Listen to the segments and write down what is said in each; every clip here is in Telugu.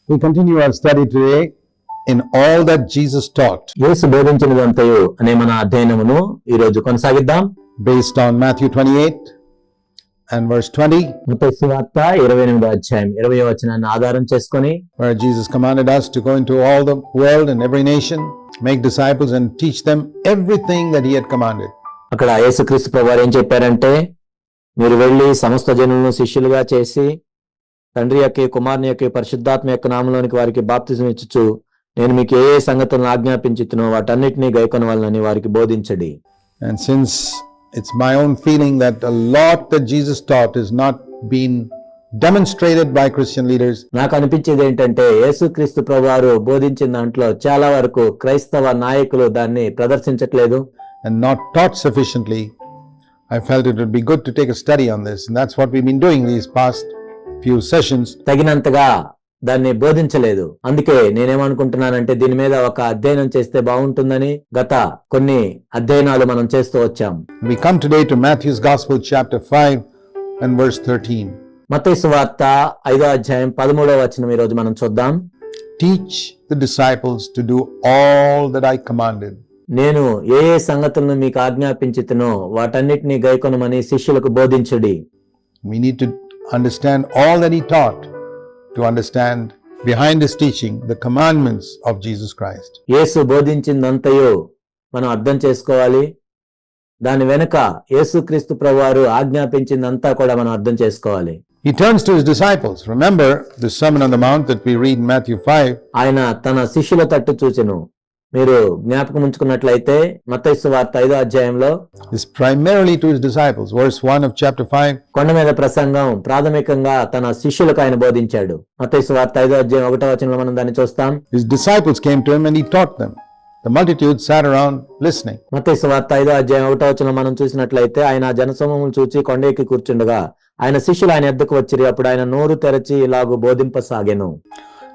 We continue our study today in all that Jesus taught. యేసు బోధించినదంతయు అనే మన అధ్యయనమును ఈ రోజు కొనసాగిద్దాం. Based on Matthew 28 and verse 20, మత్తయి సువార్త 28వ అధ్యాయం 20వ వచనాన్ని ఆధారం చేసుకొని, where Jesus commanded us to go into all the world and every nation, make disciples and teach them everything that he had commanded. అక్కడ యేసుక్రీస్తు ప్రభువారు ఏం చెప్పారంటే, మీరు వెళ్ళి సమస్త జనులను శిష్యులుగా చేసి తండ్రి యొక్క కుమారుని యొక్క పరిశుద్ధాత్మ యొక్క నామములోనికి వారికి బాప్తిజం ఇచ్చుచు నేను మీకు ఏ సంగతులను ఆజ్ఞాపించుతునో వాటన్నిటినీ గైకొనవాలని వారికి బోధించండి. And since it's my own feeling that a lot that Jesus taught is not being demonstrated by Christian leaders, నాకు అనిపించేది ఏంటంటే యేసుక్రీస్తు ప్రభువారు బోధించిన దాంట్లో చాలా వరకు క్రైస్తవ నాయకులు దాన్ని ప్రదర్శించట్లేదు and not taught sufficiently, I felt it would be good to take a study on this, and that's what we've been doing these past few sessions. తగినంతగా దాన్ని బోధించలేదు. అందుకే నేనేమనుకుంటున్నానంటే దీని మీద ఒక అధ్యయనం చేస్తే బాగుంటుందని గత కొన్ని అధ్యయనాలు మనం చేస్తూ వచ్చాం. We come today to Matthew's Gospel chapter 5 and verse 13. మత్తయి సువార్త 5వ అధ్యాయం 13వ వచనం ఈ రోజు మనం చూద్దాం. Teach the disciples to do all that I commanded. నేను ఏ సంగతులను మీకు ఆజ్ఞాపించితినో వాటన్నిటినీ గైకొనమని శిష్యులకు బోధించుడి. We need to understand all that he taught to understand behind his teaching the commandments of Jesus Christ. యేసు బోధించిందంతయు మనం అర్థం చేసుకోవాలి. దాని వెనుక యేసుక్రీస్తు ప్రభువారు ఆజ్ఞాపించిందంతా కూడా మనం అర్థం చేసుకోవాలి. He turns to his disciples. Remember the Sermon on the Mount that we read in Matthew 5. ఆయన తన శిష్యుల తట్టు చూచెను. మీరు జ్ఞాపకం ఉంచుకున్నట్లయితే మత్తయి సువార్త 5వ అధ్యాయంలో is primarily to his disciples. Verse 1 of chapter 5. కొండ మీద ప్రసంగం ప్రాథమికంగా తన శిష్యులకు ఆయన బోధించాడు. మత్తయి సువార్త 5వ అధ్యాయం 1వ వచనంలో మనం దాన్ని చూస్తాం. His disciples came to him and he taught them. The multitude sat around listening. మత్తయి సువార్త 5వ అధ్యాయం 1వ వచనంలో మనం చూసినట్లయితే ఆయన జనసమూహమును చూచి కొండ ఎక్కి కూర్చుండగా ఆయన శిష్యులు ఆయన ఎద్దకు వచ్చిరి. అప్పుడు ఆయన నోరు తెరచి ఇలాగు బోధింపసాగెను.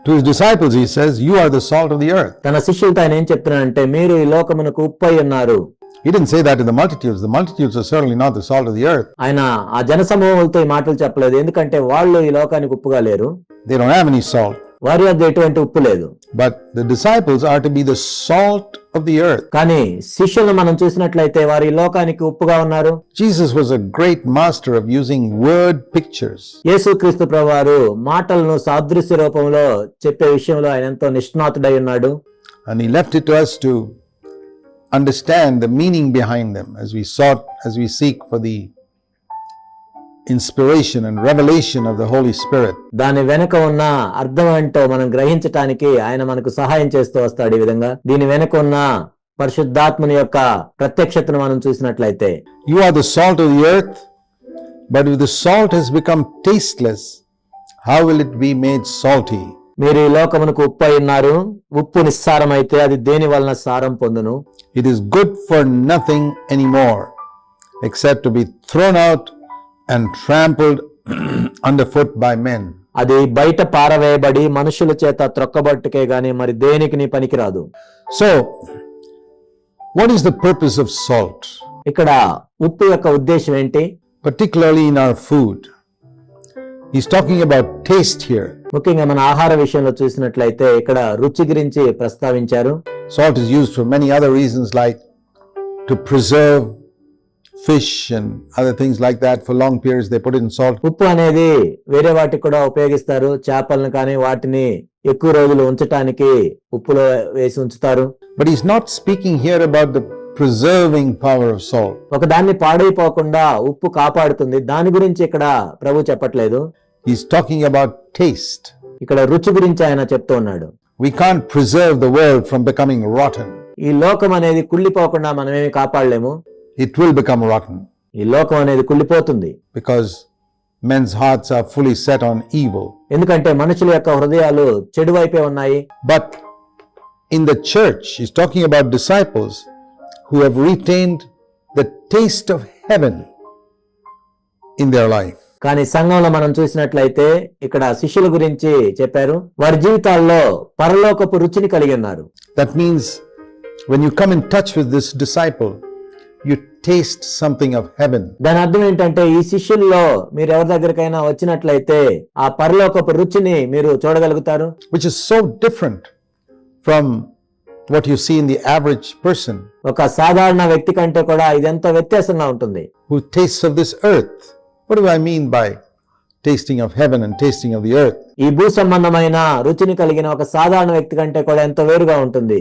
To his disciples he says, you are the salt of the earth. తన శిష్యులతో ఆయన ఏం చెప్తున్నాడంటే మీరు ఈ లోకమునకు ఉప్పై ఉన్నారు. He didn't say that to the multitudes. The multitudes are certainly not the salt of the earth. ఆయన ఆ జనసమూహములతో ఈ మాటలు చెప్పలేదు. ఎందుకంటే వాళ్ళు ఈ లోకానికి ఉప్పుగా లేరు. They don't have any salt. వారి వద్ద ఎటువంటి ఉప్పు లేదు. But the disciples are to be the salt of the earth. కానీ శిష్యులను మనం చూసినట్లయితే వారు ఈ లోకానికి ఉప్పుగా ఉన్నారు. Jesus was a great master of using word pictures. యేసుక్రీస్తు ప్రభువారు మాటలను సాదృశ్య రూపంలో చెప్పే విషయంలో ఆయన ఎంతో నిష్ణాతుడై ఉన్నాడు. And he left it to us to understand the meaning behind them as we seek for the inspiration and revelation of the Holy Spirit. దాని వెనుక ఉన్న అర్థం ఏంటో మనం గ్రహించటానికి ఆయన మనకు సహాయం చేస్తూ వస్తాడు. ఈ విధంగా దీని వెనుక ఉన్న పరిశుద్ధాత్మని యొక్క ప్రత్యక్షతను మనం చూసినట్లయితే, You are the salt of the earth, but if the salt has become tasteless, how will it be made salty? మీరు ఈ లోకమునకు ఉప్పు అయి ఉన్నారు. ఉప్పు నిస్సారమైతే అది దేని వలన సారం పొందును? It is good for nothing anymore except to be thrown out and trampled underfoot by men. అది బయట పారవేయబడి మనుషుల చేత త్రొక్కబట్టుకే గాని మరి దేనికి నీ పనికిరాదు. So, what is the purpose of salt? ఇక్కడ ఉప్పు యొక్క ఉద్దేశం ఏంటి? Particularly in our food. He's talking about taste here. ముఖ్యంగా మన ఆహార విషయంలో చూసినట్లయితే ఇక్కడ రుచి గురించి ప్రస్తావించారు. Salt is used for many other reasons, like to preserve fish and other things like that for long periods. They put it in salt. ఉప్పు అనేది వేరే వాటికి కూడా ఉపయోగిస్తారు. చేపలను కానీ వాటిని ఎక్కువ రోజులు ఉంచటానికి ఉప్పులో వేసి ఉంచుతారు. But he's not speaking here about the preserving power of salt. ఒక దాన్ని పాడైపోకుండా ఉప్పు కాపాడుతుంది, దాని గురించి ఇక్కడ ప్రభు చెప్పట్లేదు. He's talking about taste. ఇక్కడ రుచి గురించి ఆయన చెప్తూ ఉన్నాడు. We can't preserve the world from becoming rotten. ఈ లోకం అనేది కుళ్ళిపోకుండా మనమేమి కాపాడలేము. It will become rotten ఈ లోకం అనేది కుళ్ళిపోతుంది. because men's hearts are fully set on evil. ఎందుకంటే మనుషుల యొక్క హృదయాలు చెడు వైపే ఉన్నాయి. But in the church, he's talking about disciples who have retained the taste of heaven in their life. కానీ సంఘంలో మనం చూసినట్లయితే ఇక్కడ శిష్యుల గురించి చెప్పారు. వారి జీవితాల్లో పరలోకపు రుచిని కలిగి ఉన్నారు. That means when you come in touch with this disciple, you taste something of heaven. దాని అర్థం ఏంటంటే ఈ శిష్యుల్లో మీరు ఎవరి దగ్గరికైనా వచ్చినట్లయితే ఆ పరలోకపు రుచిని మీరు చూడగలుగుతారు, Which is so different from what you see in the average person ఒక సాధారణ వ్యక్తి కంటే కూడా ఇదెంతో వ్యత్యాసంగా ఉంటుంది. who tastes of this earth. What do I mean by tasting of heaven and tasting of the earth? ఈ భూ సంబంధమైన రుచిని కలిగిన ఒక సాధారణ వ్యక్తి కంటే కూడా ఎంతో వేరుగా ఉంటుంది.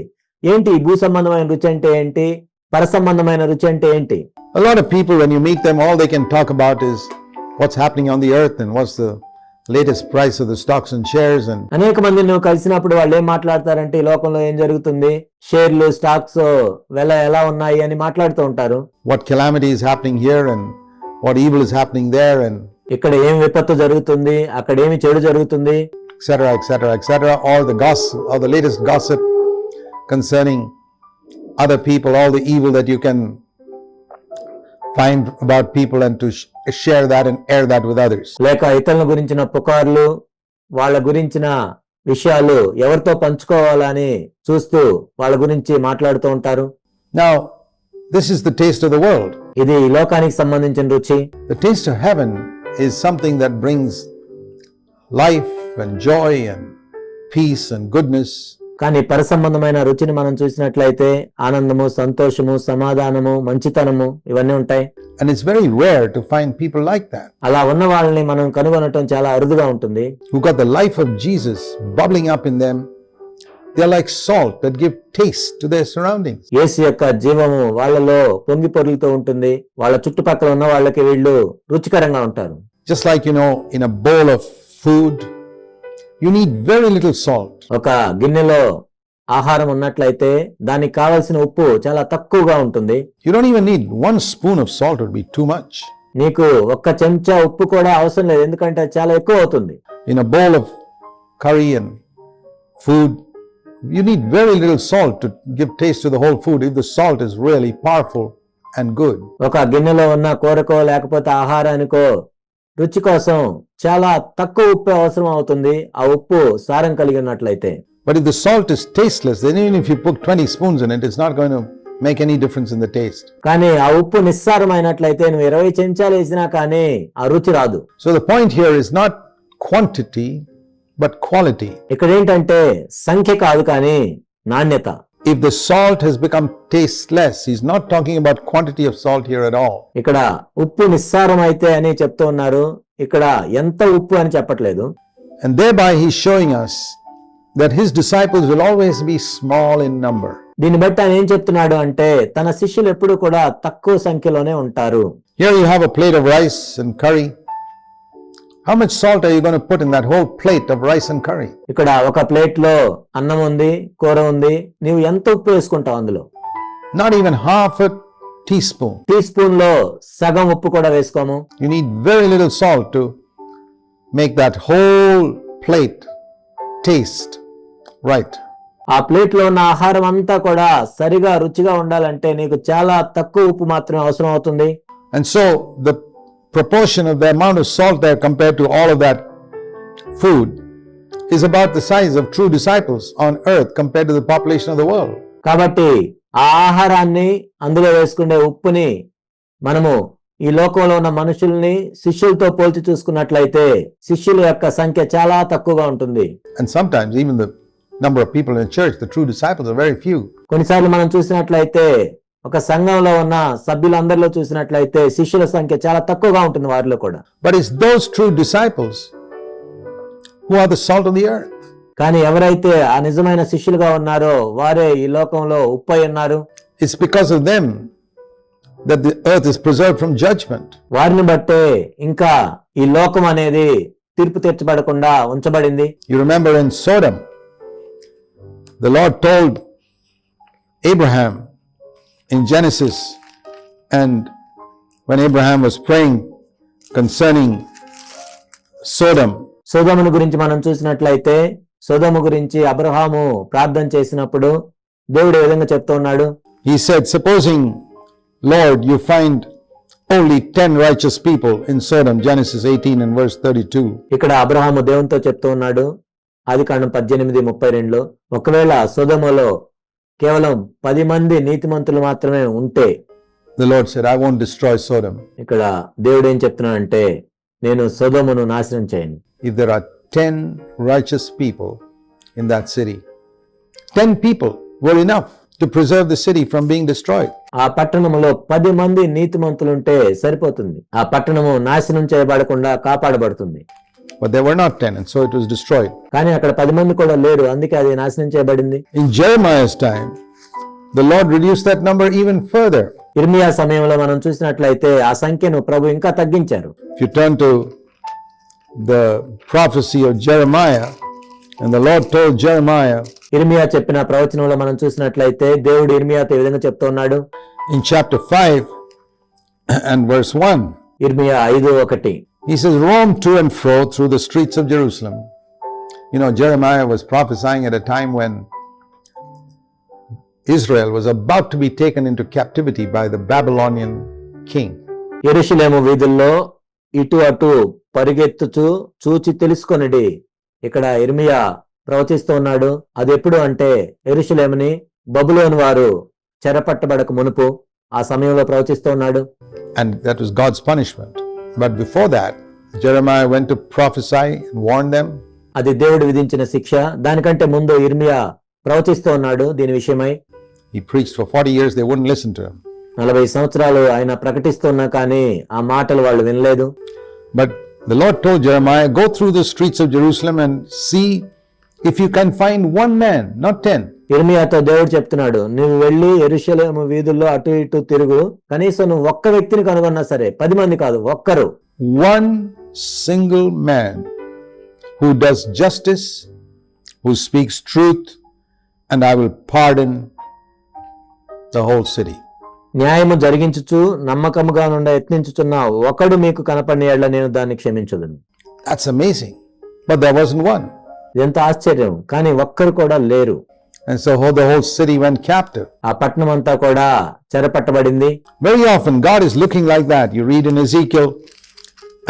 ఏంటి ఈ భూ సంబంధమైన రుచి అంటే ఏంటి, పర సంబంధమైన రుచి అంటే ఏంటి? A lot of people, when you meet them, all they can talk about is what's happening on the earth and what's the latest price of the stocks and shares, and అనేక మంది నువ్వు కలిసినప్పుడు వాళ్ళు ఏం మాట్లాడతారంటే ఈ లోకంలో ఏం జరుగుతుంది, షేర్లు స్టాక్స్ వెల ఎలా ఉన్నాయి అని మాట్లాడుతూ ఉంటారు. what calamity is happening here and what evil is happening there, and ఇక్కడ ఏం విపత్తు జరుగుతుంది, అక్కడ ఏమి చెడు జరుగుతుంది, etc., etc., etc. All the gossip, all the latest gossip concerning other people, all the evil that you can find about people, and to share that and air that with others. లేక ఇతరుల గురించిన పుకార్లు, వాళ్ళ గురించిన విషయాలు ఎవరితో పంచుకోవాలని చూస్తూ వాళ్ళ గురించి మాట్లాడుతూ ఉంటారు. Now, this is the taste of the world. ఇది ఈ లోకానికి సంబంధించిన రుచి. The taste of heaven is something that brings life and joy and peace and goodness. కానీ పర సంబంధమైన రుచిని మనం చూసినట్లయితే ఆనందము, సంతోషము, సమాధానము, మంచితనము ఇవన్నీ ఉంటాయి. And it's very rare to find people like that, అలా ఉన్న వాళ్ళని మనం కనుగొనటం చాలా అరుదుగా ఉంటుంది. who got the life of Jesus bubbling up in them. They're like salt that give taste to their surroundings. యేసు యొక్క జీవము వాళ్ళలో పొంగి పొర్లుతూ ఉంటుంది. వాళ్ళ చుట్టుపక్కల ఉన్న వాళ్ళకి వీళ్ళు రుచికరంగా ఉంటారు. Just like, in a bowl of food, you need very little salt. ఒక గిన్నెలో ఆహారం ఉన్నట్లయితే దానికి కావలసిన ఉప్పు చాలా తక్కువగా ఉంటుంది. You don't even need 1 spoon of salt, would be too much. నీకు ఒక్క చెంచా ఉప్పు కూడా అవసరం లేదు, ఎందుకంటే చాలా ఎక్కువ అవుతుంది. In a bowl of curry and food, you need very little salt to give taste to the whole food if the salt is really powerful and good. ఒక గిన్నెలో ఉన్న కూరకో లేకపోతే ఆహారానికో రుచి కోసం చాలా తక్కువ ఉప్పు అవసరం అవుతుంది, ఆ ఉప్పు సారం కలిగి ఉన్నట్లయితే. But if the salt is tasteless, then even if you put 20 spoons in it, it's not going to make any difference in the taste. కానీ ఆ ఉప్పు నిస్సారమైనట్లయితే నువ్వు 20 చెంచాలు వేసినా కానీ ఆ రుచి రాదు. So the point here is not quantity, but quality. ఇక్కడ ఏంటంటే సంఖ్య కాదు కానీ నాణ్యత. If the salt has become tasteless, he's not talking about quantity of salt here at all. ఇక్కడ ఉప్పు నిస్సారం అయితే అని చెప్తూ ఉన్నారు, ఇక్కడ ఎంత ఉప్పు అని చెప్పట్లేదు. And thereby he's showing us that his disciples will always be small in number. దీన్ని బట్టి ఆయన ఏం చెప్తున్నాడు అంటే తన శిష్యులు ఎప్పుడు కూడా తక్కువ సంఖ్యలోనే ఉంటారు. Here you have a plate of rice and curry. How much salt are you going to put in that whole plate of rice and curry? ఇక్కడ ఒక ప్లేట్ లో అన్నం ఉంది, కూర ఉంది, నీవు ఎంత ఉప్పు వేసుకుంటావు అందులో? Not even half a teaspoon. Teaspoon లో సగం ఉప్పు కూడా వేసుకోము. You need very little salt to make that whole plate taste right. ఆ ప్లేట్ లో ఉన్న ఆహారం అంతా కూడా సరిగా రుచిగా ఉండాలంటే నీకు చాలా తక్కువ ఉప్పు మాత్రమే అవసరం అవుతుంది. And so the proportion of the amount of salt there compared to all of that food is about the size of true disciples on earth compared to the population of the world. కాబట్టి ఆ ఆహారాన్ని అందులో వేసుకునే ఉప్పుని మనము ఈ లోకంలో ఉన్న మనుషుల్ని శిష్యులతో పోల్చి చూసుకున్నట్లయితే శిష్యుల యొక్క సంఖ్య చాలా తక్కువగా ఉంటుంది. And sometimes even the number of people in the church, the true disciples, are very few. కొన్నిసార్లు మనం చూసినట్లయితే ఒక సంఘంలో ఉన్న సభ్యులందరిలో చూసినట్లయితే శిష్యుల సంఖ్య చాలా తక్కువగా ఉంటుంది వారిలో కూడా. But it's those true disciples who are the salt of the earth. కానీ ఎవరైతే ఆ నిజమైన శిష్యులుగా ఉన్నారో వారే ఈ లోకంలో ఉప్పై ఉన్నారు. It's because of them that the earth is preserved from judgment. వారిని బట్టే ఇంకా ఈ లోకం అనేది తీర్పు తీర్చబడకుండా ఉంచబడింది. You remember in Sodom, the Lord told Abraham in Genesis, and when Abraham was praying concerning Sodom, సొదొమును గురించి మనం చూసినట్లయితే సొదొము గురించి అబ్రహాము ప్రార్థన చేసినప్పుడు దేవుడు ఏ విధంగా చెప్తూ ఉన్నాడు? he said, supposing, Lord, you find only 10 righteous people in Sodom, Genesis 18 and verse 32. ఇక్కడ అబ్రహాము దేవునితో చెప్తూ ఉన్నాడు ఆదికాండం 18:32లో, ఒకవేళ సొదొములో కేవలం 10 మంది నీతిమంతులు మాత్రమే ఉంటే the Lord said, I won't destroy Sodom. ఇక్కడ దేవుడు ఏం చెప్తున్నాడంటే నేను సొదొమును నాశనం చేయను. If there are 10 righteous people in that city, 10 people were enough to preserve the city from being destroyed. ఆ పట్టణములో 10 మంది నీతిమంతులుంటే సరిపోతుంది. ఆ పట్టణము నాశనం చేయబడకుండా కాపాడబడుతుంది. But there were not 10, and so it was destroyed. కానీ అక్కడ 10 మంది కూడా లేరు, అందుకే అది నాశనం చేయబడింది. In Jeremiah's time, the Lord reduced that number even further. ఇర్మియా సమయంలో మనం చూసినట్లయితే ఆ సంఖ్యను ప్రభు ఇంకా తగ్గించారు. If you turn to the prophecy of Jeremiah, and the Lord told Jeremiah ఇర్మియా చెప్పిన ప్రవచనంలో మనం చూసినట్లయితే దేవుడు ఇర్మియాతో ఈ విధంగా చెప్తున్నాడు. in chapter 5 and verse 1, ఇర్మియా 5:1 he says, roam to and fro through the streets of Jerusalem. You know, Jeremiah was prophesying at a time when Israel was about to be taken into captivity by the Babylonian king. యెరూషలేము వీధుల్లో ఇటు అటు పరిగెత్తుచు చూచి తెలుసుకొనిడి. ఇక్కడ ఇర్మియా ప్రవచిస్తూ ఉన్నాడు. అది ఎప్పుడు అంటే యెరూషలేముని బబులోను వారు చెరపట్టబడక మునుపు ఆ సమయంలో ప్రవచిస్తూ ఉన్నాడు. And that was God's punishment. But before that, Jeremiah went to prophesy and warn them. అది దేవుడు విధించిన శిక్ష. దానికంటే ముందు ఇర్మియా ప్రవచిస్తూ ఉన్నాడు దీని విషయమై. He preached for 40 years, they wouldn't listen to him. 40 సంవత్సరాలు ఆయన ప్రకటిస్తున్నా కానీ ఆ మాటలు వాళ్ళు వినలేదు. But the Lord told Jeremiah, go through the streets of Jerusalem and see if you can find one man, not 10. ఇర్మియాతో దేవుడు చెప్తున్నాడు, నువ్వు వెళ్ళి యెరూషలేము వీధుల్లో అటు ఇటు తిరుగు, కనీసం నువ్వు ఒక్క వ్యక్తిని కనుగొన్నా సరే, 10 మంది కాదు, ఒక్కరు. One single man who does justice, who speaks truth, and I will pardon the whole city. న్యాయము జరిగించుచు నమ్మకముగా నుండి యత్నించుచున్న ఒకడు మీకు కనపడిన యెడల నేను దాన్ని క్షమించుదును. That's amazing. But there wasn't one. ఎంత ఆశ్చర్యం, కానీ ఒక్కరు కూడా లేరు. And so the whole city went captive. ఆ పట్టణం అంతా కూడా చెరపట్టబడింది. Very often God is looking like that. You read in Ezekiel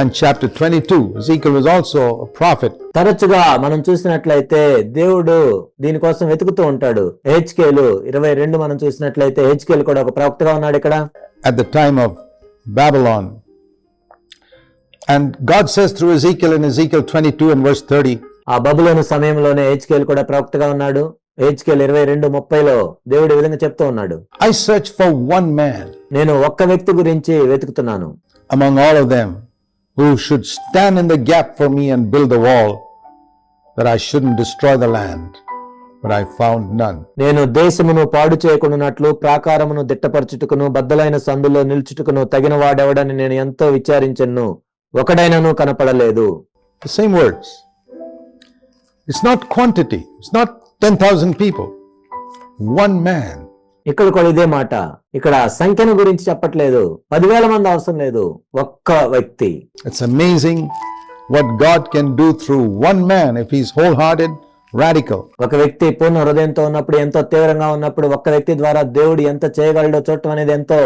and chapter 22. Ezekiel was also a prophet. తరచుగా మనం చూసినట్లయితే దేవుడు దీనికోసం వెతుకుతూ ఉంటాడు. హెచ్కేలు 22 మనం చూసినట్లయితే హెచ్కేలు కూడా ఒక ప్రవక్తగా ఉన్నాడు ఇక్కడ. At the time of Babylon. And God says through Ezekiel in Ezekiel 22 and verse 30. ఆ బబులోను సమయంలోనే హెచ్కేలు కూడా ప్రవక్తగా ఉన్నాడు. హెచ్కేలు 22:30లో దేవుడు ఈ విధంగా చెప్తూ ఉన్నాడు, I search for one man నేను ఒక్క వ్యక్తి గురించి వెతుకుతున్నాను. among all of them who should stand in the gap for me and build the wall, that I shouldn't destroy the land. But I found none. నేను దేశమును పాడు చేయకుండానట్లు ప్రాకారమును దిట్టపరచుటకును బద్దలైన సందులో నిల్చుటకును తగిన వాడెవడని నేను ఎంతో విచారించెను, ఒకడైనను కనపడలేదు. The same words. It's not quantity. It's not 10,000 people. One man. ఇక్కడ కూడా ఇదే మాట. ఇక్కడ సంఖ్యను గురించి చెప్పట్లేదు. 10,000 మంది అవసరం లేదు, ఒక్క వ్యక్తి. It's amazing what God can do through one man if he's wholehearted, radical. ఒక వ్యక్తి పూర్ణ హృదయంతో ఉన్నప్పుడు, ఎంతో తీవ్రంగా ఉన్నప్పుడు ఒక్క వ్యక్తి ద్వారా దేవుడు ఎంత చేయగలడో చూడటం అనేది ఎంతో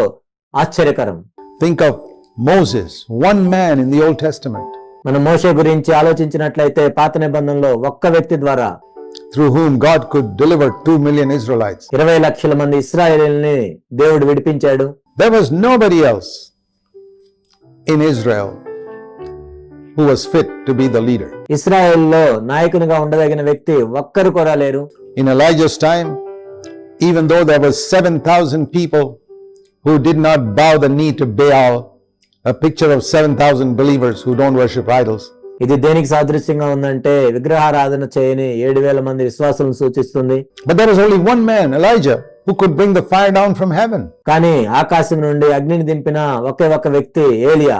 ఆశ్చర్యకరం. Think of Moses, one man in the Old Testament, మనం మోషే గురించి ఆలోచించినట్లయితే పాత నిబంధనలో ఒక్క వ్యక్తి ద్వారా through whom God could deliver 2 million Israelites. 20 లక్షల మంది ఇశ్రాయేలుని దేవుడు విడిపించాడు. There was nobody else in Israel who was fit to be the leader. ఇశ్రాయేలులో నాయకునిగా ఉండదగిన వ్యక్తి ఒక్కరు కూడా లేరు. In Elijah's time, even though there were 7,000 people who did not bow the knee to Baal, a picture of 7,000 believers who don't worship idols. ఇది దేనికి సాదృశ్యంగా ఉందంటే విగ్రహారాధన చేయని 7,000 మంది విశ్వాసులను సూచిస్తుంది. But there was only one man, Elijah, who could bring the fire down from heaven. కానీ ఆకాశం నుండి అగ్నిని దింపిన ఒకే ఒక్క వ్యక్తి ఏలియా.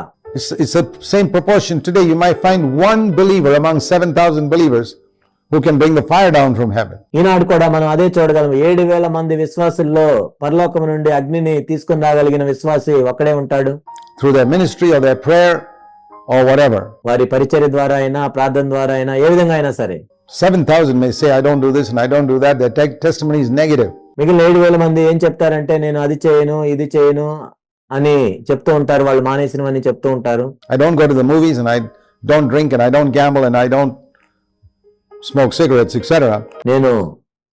It's the same proportion today. You might find one believer among 7,000 believers who can bring the fire down from heaven. ఈనాడు కూడా మనం అదే చూడగలం. 7,000 మంది విశ్వాసుల్లో పరలోకం నుండి అగ్నిని తీసుకుని రాగలిగిన విశ్వాసి ఒక్కడే ఉంటాడు. Through their ministry or their prayer or whatever. వారి పరిచర్య ద్వారా అయినా, ప్రార్థన ద్వారా అయినా, ఏ విధంగా అయినా సరే. 7,000 may say, I don't do this and I don't do that. Their testimony is negative. మిగిలిన 7,000 మంది ఏం చెప్తారంటే, నేను అది చేయను, ఇది చేయను అని చెప్తూ ఉంటారు. వాళ్ళు మానేసినవని చెప్తూ ఉంటారు. I don't go to the movies and I don't drink and I don't gamble and I don't smoke cigarettes, etc. నేను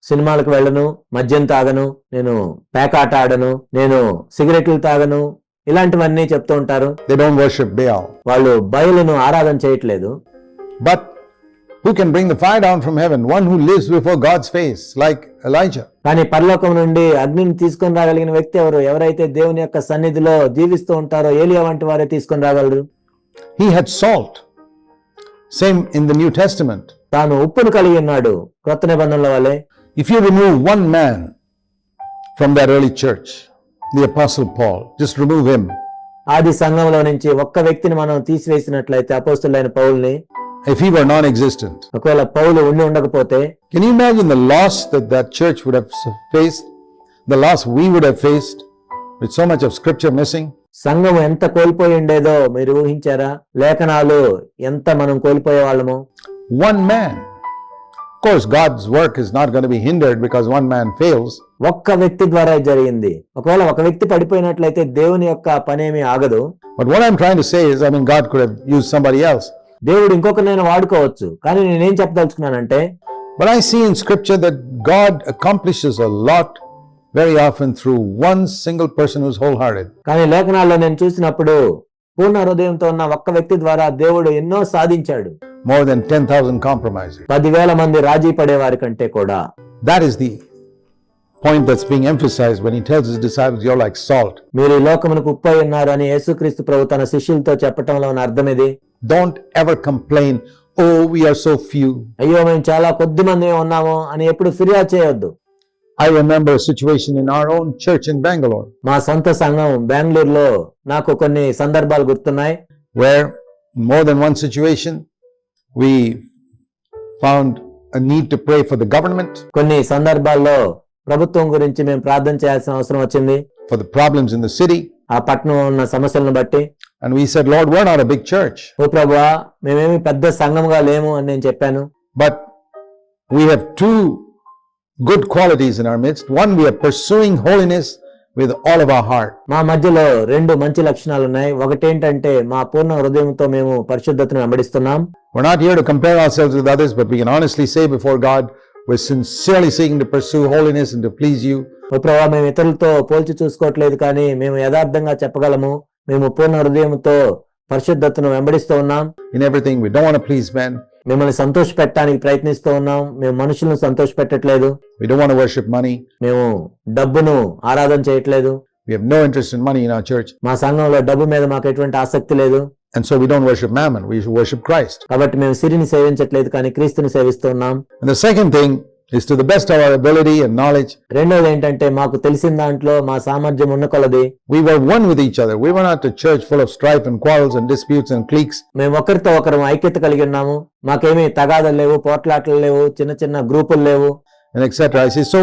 సినిమాలకు వెళ్ళను, మద్యం తాగను, నేను పేకాట ఆడను, నేను సిగరెట్లు తాగను, ఇలాంటివన్నీ చెప్తూ ఉంటారు. They don't worship Baal. వాళ్ళు బయలును ఆరాధన చేయట్లేదు. But who can bring the fire down from heaven? One who lives before God's face, like Elijah. కానీ పరలోకం నుండి అగ్నిని తీసుకొని రాగలిగిన వ్యక్తి ఎవరు? ఎవరైతే దేవుని యొక్క సన్నిధిలో జీవిస్తూ ఉంటారో ఏలియా వంటి వారే తీసుకొని రాగలరు. He had salt. Same in the New Testament. తాను ఉప్పును కలిగి ఉన్నాడు క్రొత్త నిబంధనల వలె. If you remove one man from that early church, the Apostle Paul, just remove him. ఆది సంఘంలో నుంచి ఒక్క వ్యక్తిని మనం తీసివేసినట్లయితే అపోస్తలుడైన పౌలుని, If he were non-existent, ఒకవేళ పౌలు ఉండి ఉండకపోతే, can you imagine the loss that that church would have faced? The loss we would have faced with so much of scripture missing? సంఘం ఎంత కోల్పోయి ఉండేదో మీరు ఊహించారా? లేఖనాలు ఎంత మనం కోల్పోయే వాళ్ళము. One man. Of course, God's work is not going to be hindered because one man fails. ఒక్క వ్యక్తి ద్వారా జరిగింది. ఒకవేళ ఒక వ్యక్తి పడిపోయినట్లయితే దేవుని యొక్క పనేమీ ఆగదు. But what I'm trying to say is, God could have used somebody else. దేవుడు ఇంకొకరినైనా వాడుకోవచ్చు. కానీ నేనేం చెప్పదలుచుకున్నానంటే, But I see in scripture that God accomplishes a lot very often through one single person who's wholehearted. కానీ లేఖనాల్లో నేను చూసినప్పుడు పూర్ణ హృదయంతో ఉన్న ఒక్క వ్యక్తి ద్వారా దేవుడు ఎన్నో సాధించాడు. More than 10,000 compromisers. 10,000 మంది రాజీ పడేవారి కంటే కూడా. That is the point that's being emphasized when he tells his disciples, you're like salt. మీరు ఈ లోకమునకు ఉప్పై ఉన్నారు అని యేసుక్రీస్తు ప్రభు తన శిష్యులతో చెప్పటంలో ఉన్న అర్థం ఇది. Don't ever complain, oh, we are so few. అయ్యో మేము చాలా కొద్ది మంది ఉన్నాము అని ఎప్పుడు ఫిర్యాదు చేయొద్దు. I remember a situation in our own church in Bangalore. మా సొంత సంఘం బెంగళూరులో నాకు కొన్ని సందర్భాలు గుర్తున్నాయి. Where in more than one situation we found a need to pray for the government. కొన్ని సందర్భాల్లో ప్రభుత్వం గురించి మేము ప్రార్థన చేయాల్సిన అవసరం వచ్చింది. For the problems in the city. ఆ పట్టణంలో ఉన్న సమస్యలను బట్టి. And we said, Lord, we're not a big church. ఓ ప్రభువా, మేమేమి పెద్ద సంఘంగా లేము అని నేను చెప్పాను. But we have two good qualities in our midst. One, we are pursuing holiness with all of our heart. మా మధ్యలో రెండు మంచి లక్షణాలు ఉన్నాయి. ఒకటేంటంటే మా పూర్ణ హృదయంతో మేము పరిశుద్ధతను వెంబడిస్తున్నాం. We're not here to compare ourselves with others, but we can honestly say before God, we're sincerely seeking to pursue holiness and to please you. ఓ ప్రభువా, మేము ఇతరులతో పోల్చి చూసుకోవట్లేదు, కానీ మేము యథార్థంగా చెప్పగలము, మేము పూర్ణ హృదయంతో పరిశుద్ధతను వెంబడిస్తూ ఉన్నాం. In everything, we don't want to please men. మిమ్మల్ని సంతోష పెట్టడానికి ప్రయత్నిస్తూ ఉన్నాం. మేము మనుషులను సంతోష పెట్టట్లేదు. We don't want to worship money. మేము డబ్బును ఆరాధన చేయట్లేదు. We have no interest in money in our church. మా సంఘంలో డబ్బు మీద మాకు ఎటువంటి ఆసక్తి లేదు. And so we don't worship mammon. We worship Christ. కాబట్టి మేము సిరిని సేవించట్లేదు, కానీ క్రీస్తుని సేవిస్తూ ఉన్నాం. And the second thing is to the best of our ability and knowledge. రెండోది ఏంటంటే మాకు తెలిసిన దాంట్లో మా సామర్థ్యం ఉన్న కొలది we were one with each other. We were not a church full of strife and quarrels and disputes and cliques. మేము ఒకరితో ఒకరు ఐక్యత కలిగి ఉన్నాము. మాకేమీ తగాదలు లేవు, పోట్లాటలు లేవు, చిన్న చిన్న గ్రూపులు లేవు, and etc. I say, so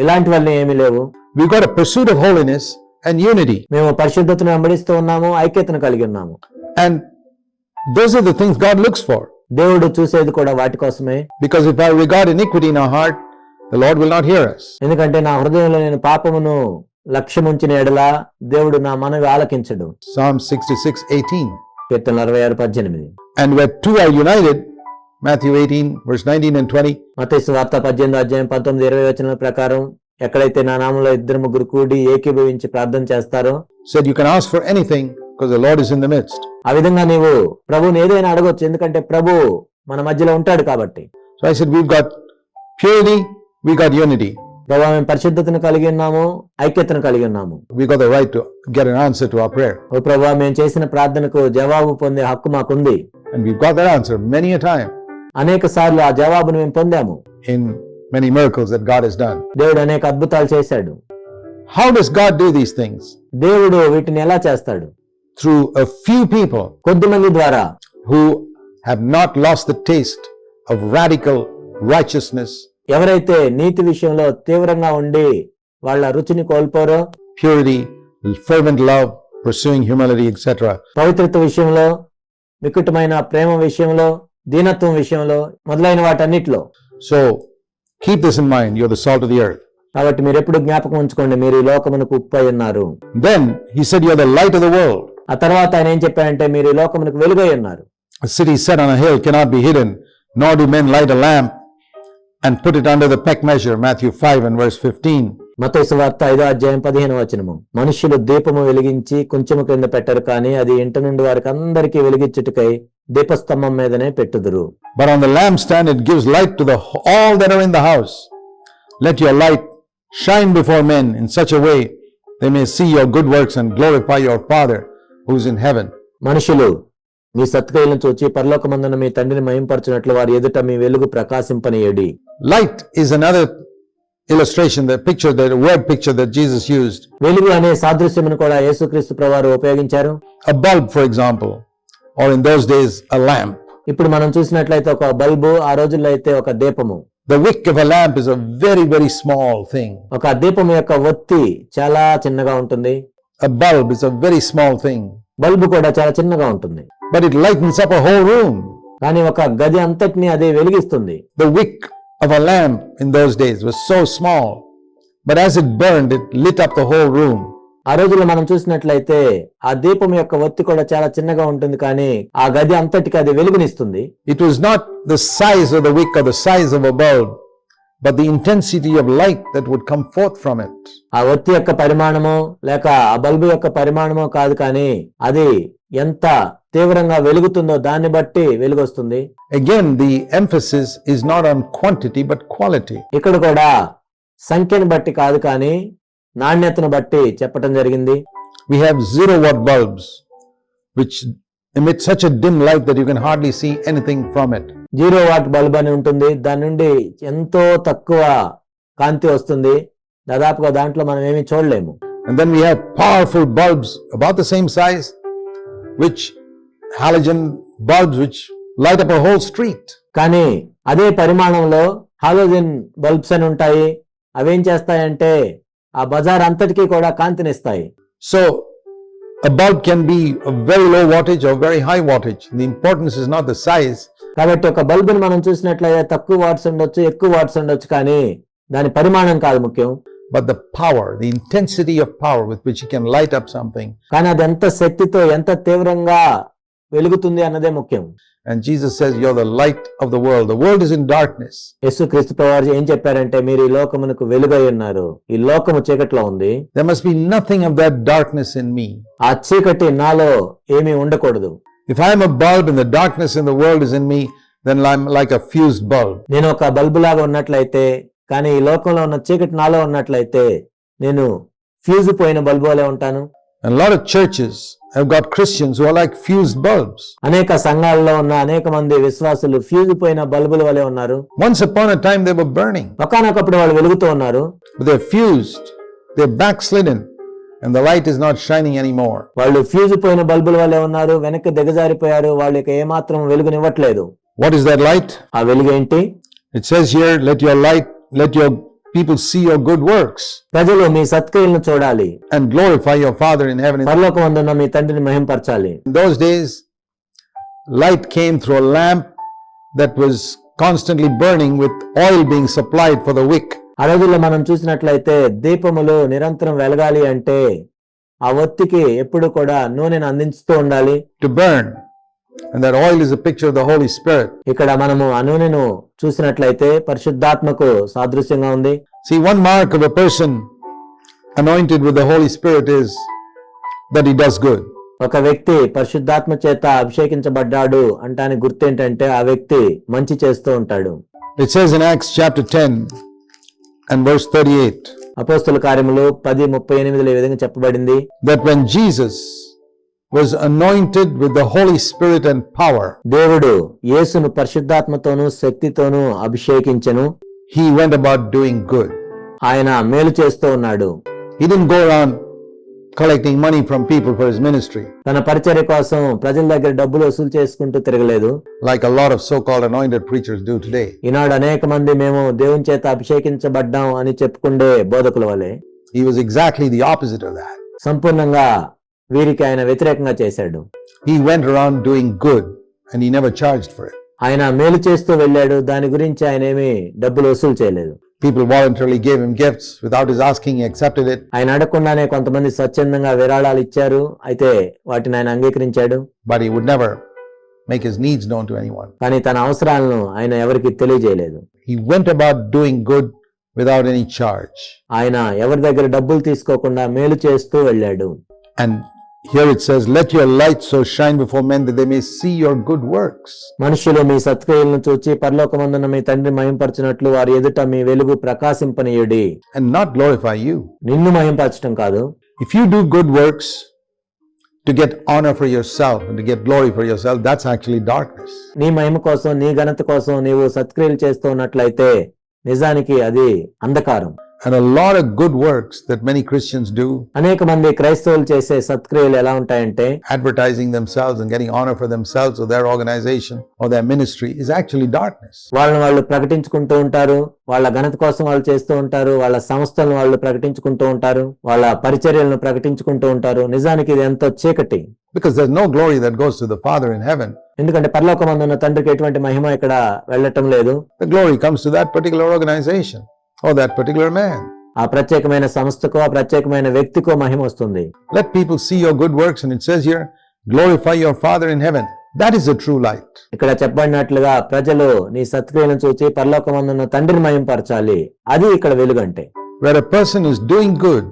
ఇలాంటివన్నీ ఏమీ లేవు. we got a pursuit of holiness and unity. మేము పరిశుద్ధతను వెంబడిస్తూ ఉన్నాము, ఐక్యతను కలిగి ఉన్నాము. And those are the things God looks for. దేవుడు చూసేది కూడా వాటి కోసమే. Because if I regard iniquity in our heart, the Lord will not hear us. ఎందుకంటే నా హృదయంలో నేను పాపమును లక్ష్యముంచిన ఎడల దేవుడు నా మనవి ఆలకించడు. Psalm 66:18. Keerthana 66:18. And where two are united, Matthew 18 verse 19 and 20. మత్తయి సువార్త 18:19-20 వచనాల ప్రకారం ఎక్కడైతే నా నామములో ఇద్దరు ముగ్గురు కూడి ఏకీభవించి ప్రార్థన చేస్తారో, said you can ask for anything because the Lord is in the midst. ఆ విధంగా నీవు ప్రభువుని ఏదైనా అడగొచ్చు, ఎందుకంటే ప్రభు మన మధ్యలో ఉంటాడు కాబట్టి. So I said we've got purity, we got unity. ప్రభు, మేము పరిశుద్ధతను కలిగి ఉన్నాము, ఐక్యతను కలిగి ఉన్నాము. We got the right to get an answer to our prayer. ఓ ప్రభు, మేము చేసిన ప్రార్థనకు జవాబు పొందే హక్కు మాకుంది. And we've got that answer many a time. అనేక సార్లు ఆ జవాబును మేము పొందాము. In many miracles that God has done. దేవుడు అనేక అద్భుతాలు చేశాడు. How does God do these things? దేవుడు వీటిని ఎలా చేస్తాడు? Through a few people కొద్దిమంది ద్వారా, who have not lost the taste of radical righteousness, ఎవరైతే నీతి విషయంలో తీవ్రంగా ఉండి వాళ్ళ రుచిని కోల్పోరో, purity, fervent love, pursuing humility, etc. పవిత్రత విషయంలో, మికుటమైన ప్రేమ విషయంలో, దీనత్వం విషయంలో, మొదలైన వాటన్నిటిలో. So keep this in mind, you're the salt of the earth. కాబట్టి మీరు ఎప్పుడు జ్ఞాపకం ఉంచుకోండి, మీరు ఈ లోకమునకు ఉప్పై ఉన్నారు. Then he said you're the light of the world. ఆ తర్వాత ఆయన ఏం చెప్పాడంటే మీరు ఈ లోకమునకు వెలుగై ఉన్నారు. A city set on a hill cannot be hidden, nor do men light a lamp and put it under the peck measure, Matthew 5 and verse 15. మత్తయి సువార్త 5:15 మనుష్యులు దీపము వెలిగించి కొంచెము క్రింద పెట్టరు, కానీ అది ఇంటి నుండి వారికి అందరికీ వెలిగించుటకై దీపస్తంభం మీదనే పెట్టుదురు. But on the lampstand it gives light to all that are in the house. Let your light shine before men in such a way they may see your good works and glorify your Father who is in heaven. మనుషులు మీ సత్క్రియలను చూచి పరలోకమందున మీ తండ్రిని మహింపరచునట్లు వారి ఎదుట మీ వెలుగు ప్రకాశింపనీయుడి. Light is another illustration, the word picture that Jesus used. వెలుగు అనే సాదృశ్యమును కూడా యేసుక్రీస్తు ప్రభువారు ఉపయోగించారు. A bulb, for example, or in those days a lamp. ఇప్పుడు మనం చూసినట్లయితే ఒక బల్బు, ఆ రోజుల్లో అయితే ఒక దీపము. The wick of a lamp is a very, very small thing. ఒక దీపం యొక్క ఒత్తి చాలా చిన్నగా ఉంటుంది. A bulb is a very small thing. Bulb కూడా చాలా చిన్నగా ఉంటుంది. But it lightens up a whole room. కానీ ఒక గది అంతటిని అదే వెలిగిస్తుంది. The wick of a lamp in those days was so small, but as it burned, it lit up the whole room. ఆ రోజుల్లో మనం చూసినట్లయితే ఆ దీపం యొక్క ఒత్తి కూడా చాలా చిన్నగా ఉంటుంది, కానీ ఆ గది అంతటికి అది వెలుగునిస్తుంది. It was not the size of the wick or the size of a bulb, but the intensity of light that would come forth from it. ఆ ఒత్తి యొక్క పరిమాణము లేక ఆ బల్బు యొక్క పరిమాణము కాదు, కానీ అది ఎంత తీవ్రంగా వెలుగుతుందో దాన్ని బట్టి వెలుగొస్తుంది. Again, the emphasis is not on quantity but quality. ఇక్కడ కూడా సంఖ్యను బట్టి కాదు, కానీ నాణ్యతను బట్టి చెప్పటం జరిగింది. We have 0-watt bulbs which emit such a dim light that you can hardly see anything from it. 0 what bulb అని ఉంటుంది, దాని నుండి ఎంతో తక్కువ కాంతి వస్తుంది, దాదాపుగా దాంట్లో మనం ఏమీ చూడలేము. And then we have powerful bulbs about the same size, which halogen bulbs which light up a whole street. కానీ అదే పరిమాణంలో హాలోజన్ బల్బ్స్ అని ఉంటాయి. అవేం చేస్తాయంటే ఆ బజార్ అంతటికీ కూడా కాంతినిస్తాయి. So a bulb can be a very low wattage or very high wattage. The importance is not the size. కాబట్టి ఒక బల్బుని మనం చూసినట్లయితే తక్కువ వాట్స్ ఉండొచ్చు, ఎక్కువ వాట్స్ ఉండొచ్చు, కానీ దాని పరిమాణం కాదు ముఖ్యం, but the power, the intensity of power with which you can light up something. కానీ అది ఎంత శక్తితో ఎంత తీవ్రంగా వెలుగుతుంది అన్నదే ముఖ్యం. And Jesus says, you're the light of the world. The world is in darkness. యేసుక్రీస్తు ప్రభువారు ఏం చెప్పారంటే, మీరు ఈ లోకమునకు వెలుగై ఉన్నారు, ఈ లోకము చీకట్లో ఉంది. There must be nothing of that darkness in me. ఆ చీకటి నాలో ఏమీ ఉండకూడదు. If I am a bulb and the darkness in the world is in me, then I'm like a fused bulb. నేను ఒక బల్బు లాగా ఉన్నట్లయితే, కానీ ఈ లోకంలో ఉన్న చీకటి నాలో ఉన్నట్లయితే నేను ఫ్యూజ్ పోయిన బల్బు వలె ఉంటాను. And a lot of churches have got Christians who are like fused bulbs. అనేక సంఘాలలో ఉన్న అనేక మంది విశ్వాసులు ఫ్యూజ్ పోయిన బల్బుల వలె ఉన్నారు. Once upon a time they were burning. ఒకానొకప్పుడు వాళ్ళు వెలుగుతూ ఉన్నారు. But they're fused. They're backslidden. And the light is not shining anymore. వాళ్ళు ఫ్యూజ్ పోయిన బల్బుల వలె ఉన్నారు, వెనక్కి దిగజారిపోయారు, వాళ్ళకి ఏమాత్రం వెలుగునివ్వట్లేదు. What is that light? ఆ వెలుగు ఏంటి? It says here, let your people see your good works. ప్రజలు మీ సత్క్రియలను చూడాలి, and glorify your Father in heaven. పరలోకమందున్న మీ తండ్రిని మహింపరచాలి. In those days, light came through a lamp that was constantly burning with oil being supplied for the wick. ఆ రోజుల్లో మనం చూసినట్లయితే దీపములు నిరంతరం వెలగాలి అంటే ఆ ఒత్తికి ఎప్పుడు కూడా నూనెను అందించుతూ ఉండాలి. To burn. And that oil is a picture of the Holy Spirit. ఇక్కడ మనము ఆ నూనెను చూసినట్లయితే పరిశుద్ధాత్మకు సాదృశ్యంగా ఉంది. See, one mark of a person anointed with the Holy Spirit is that he does good. ఒక వ్యక్తి పరిశుద్ధాత్మ చేత అభిషేకించబడ్డాడు అంటానికి గుర్తు ఏంటంటే ఆ వ్యక్తి మంచి చేస్తూ ఉంటాడు. It says in Acts chapter 10 and verse 38. అపోస్తల కార్యములు 10:38 ఈ విధంగా చెప్పబడింది. That when Jesus was anointed with the Holy Spirit and power, దేవుడు యేసును పరిశుద్ధాత్మతోను శక్తితోను అభిషేకించెను. he went about doing good. ఆయన మేలు చేస్తూ ఉన్నాడు. He didn't go around collecting money from people for his ministry, తన పరిచర్య కోసం ప్రజల దగ్గర డబ్బులు వసూలు చేసుకుంటూ తిరగలేదు, like a lot of so-called anointed preachers do today. ఈనాడు అనేక మంది మేము దేవుని చేత అభిషేకించబడ్డాం అని చెప్పుకుండే బోధకుల వలె. He was exactly the opposite of that. సంపూర్ణంగా వీరికి ఆయన వ్యతిరేకంగా చేశాడు. He went around doing good and he never charged for it. ఆయన మేలు చేస్తూ వెళ్ళాడు, దాని గురించి ఆయన ఏమీ డబ్బులు వసూలు చేయలేదు. People voluntarily gave him gifts without his asking. He accepted it. ఆయన అడగకుండానే కొంతమంది స్వచ్ఛందంగా విరాళాలు ఇచ్చారు, అయితే వాటిని ఆయన అంగీకరించాడు. But he would never make his needs known to anyone. కానీ తన అవసరాలను ఆయన ఎవరికి తెలియజేయలేదు. He went about doing good without any charge. ఆయన ఎవరి దగ్గర డబ్బులు తీసుకోకుండా మేలు చేస్తూ వెళ్ళాడు. And here it says, let your light so shine before men that they may see your good works. మనుషులు మీ సత్క్రియలను చూచి పరలోకమందున్న మీ తండ్రి మహింపరచినట్లు వారి ఎదుట మీ వెలుగు ప్రకాశింపనీయుడి. And not glorify you. నిన్ను మహింపరచడం కాదు. If you do good works to get honor for yourself and to get glory for yourself, that's actually darkness. నీ మహిమ కోసం నీ ఘనత కోసం నీవు సత్క్రియలు చేస్తూ ఉన్నట్లయితే నిజానికి అది అంధకారం. And a lot of good works that many Christians do, అనేక మంది క్రైస్తవులు చేసే సత్క్రియలు ఎలా ఉంటాయంటే advertising themselves and getting honor for themselves or their organization or their ministry, is actually darkness. వాళ్ళు ప్రకటించుకుంటూ ఉంటారు, వాళ్ళ ఘనత కోసం వాళ్ళు చేస్తూ ఉంటారు, వాళ్ళ సంస్థలను వాళ్ళు ప్రకటించుకుంటూ ఉంటారు, వాళ్ళ పరిచర్యలను ప్రకటించుకుంటూ ఉంటారు. నిజానికి ఇది ఎంతో చీకటి. Because there's no glory that goes to the Father in heaven. ఎందుకంటే పరలోకమందున్న తండ్రికి ఎటువంటి మహిమ ఇక్కడ వెళ్ళటం లేదు. The glory comes to that particular organization or that particular man. ఆ ప్రత్యేకమైన సంస్థకో ఆ ప్రత్యేకమైన వ్యక్తికో మహిమ వస్తుంది. Let people see your good works, and it says here, glorify your Father in heaven. That is the true light. ఇక్కడ చెప్పబడినట్లుగా ప్రజలు నీ సత్క్రియలను చూచి పరలోకమందున్న తండ్రిని మహిమపరచాలి. అది ఇక్కడ వెలుగంటే. Where a person is doing good,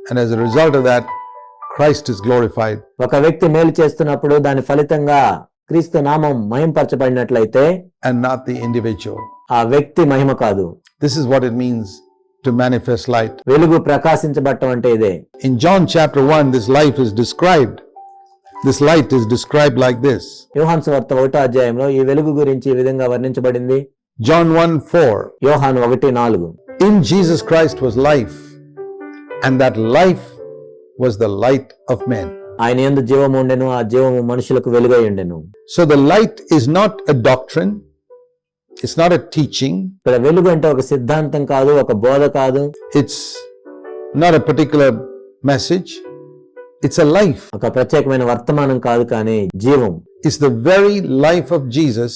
and as a result of that, Christ is glorified. ఒక వ్యక్తి మేలు చేస్తున్నప్పుడు దాని ఫలితంగా క్రీస్తు నామం మహిమపరచబడినట్లయితే, and not the individual. ఆ వ్యక్తి మహిమ కాదు. This is what it means to manifest light. వెలుగు ప్రకాశించబడటం అంటే ఇదే. In John chapter 1, this life is described. This light is described like this. యోహాను సువార్త 1వ అధ్యాయంలో ఈ వెలుగు గురించి ఈ విధంగా వర్ణించబడింది. John 1:4. యోహాను 1:4. In Jesus Christ was life, and that life was the light of men. ఆయన యందు జీవము ఉండెను, ఆ జీవము మనుషులకు వెలుగై ఉండెను. So the light is not a doctrine. It's not a teaching. ఇక్కడ వెలుగు అంటే ఒక సిద్ధాంతం కాదు, ఒక బోధ కాదు. It's not a particular message. It's a life. ఒక ప్రత్యేకమైన వర్తమానం కాదు, కానీ జీవం. It's the very life of Jesus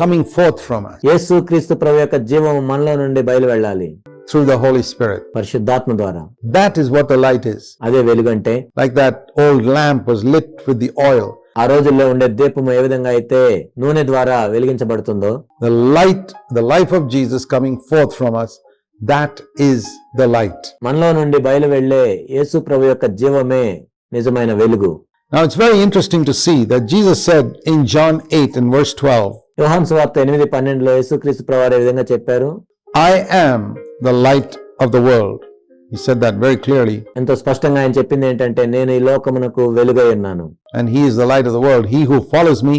coming forth from us యేసు క్రీస్తు ప్రభు యొక్క జీవం మనలో నుండి బయలు వెళ్ళాలి through the Holy Spirit. పరిశుద్ధాత్మ ద్వారా. That is what the light is. అదే వెలుగంటే. Like that old lamp was lit with the oil. ఆ రోజుల్లో ఉండే దీపము ఏ విధంగా అయితే నూనె ద్వారా వెలిగించబడుతుందో, The light, the life of Jesus coming forth from us, that is the light. మనలో నుండి బయలు వెళ్లే యేసు ప్రభు యొక్క జీవమే నిజమైన వెలుగు. Now it's very interesting to see that Jesus said in John 8 and verse 12, యోహాను సువార్త 8:12లో యేసుక్రీస్తు ప్రభువారు ఈ విధంగా చెప్పారు, I am the light of the world. He said that very clearly. ఎంతో స్పష్టంగా ఆయన చెప్పింది ఏంటంటే, నేను ఈ లోకమునకు వెలుగై ఉన్నాను. And he is the light of the world. He who follows me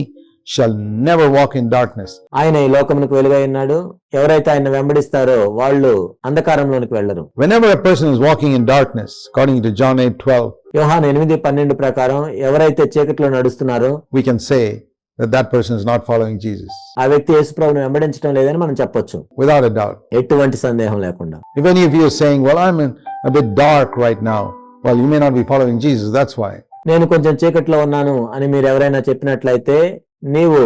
shall never walk in darkness. ఆయన ఈ లోకమునకు వెలుగై ఉన్నాడు. ఎవరైతే ఆయన వెంబడిస్తారో వాళ్ళు అంధకారంలోనికి వెళ్ళరు. Whenever a person is walking in darkness, according to John 8:12, యోహాను 8:12 ప్రకారం ఎవరైతే చీకటిలో నడుస్తున్నారో we can say that that person is not following Jesus. ఆ వ్యక్తి యేసు ప్రభువును వెంబడించడం లేదని మనం చెప్పొచ్చు, Without a doubt. ఎటువంటి సందేహం లేకుండా. If any of you are saying, well, I'm a bit dark right now, well, you may not be following Jesus. That's why. నేను కొంచెం చీకట్లో ఉన్నాను అని మీరు ఎవరైనా చెప్పినట్లయితే నీవు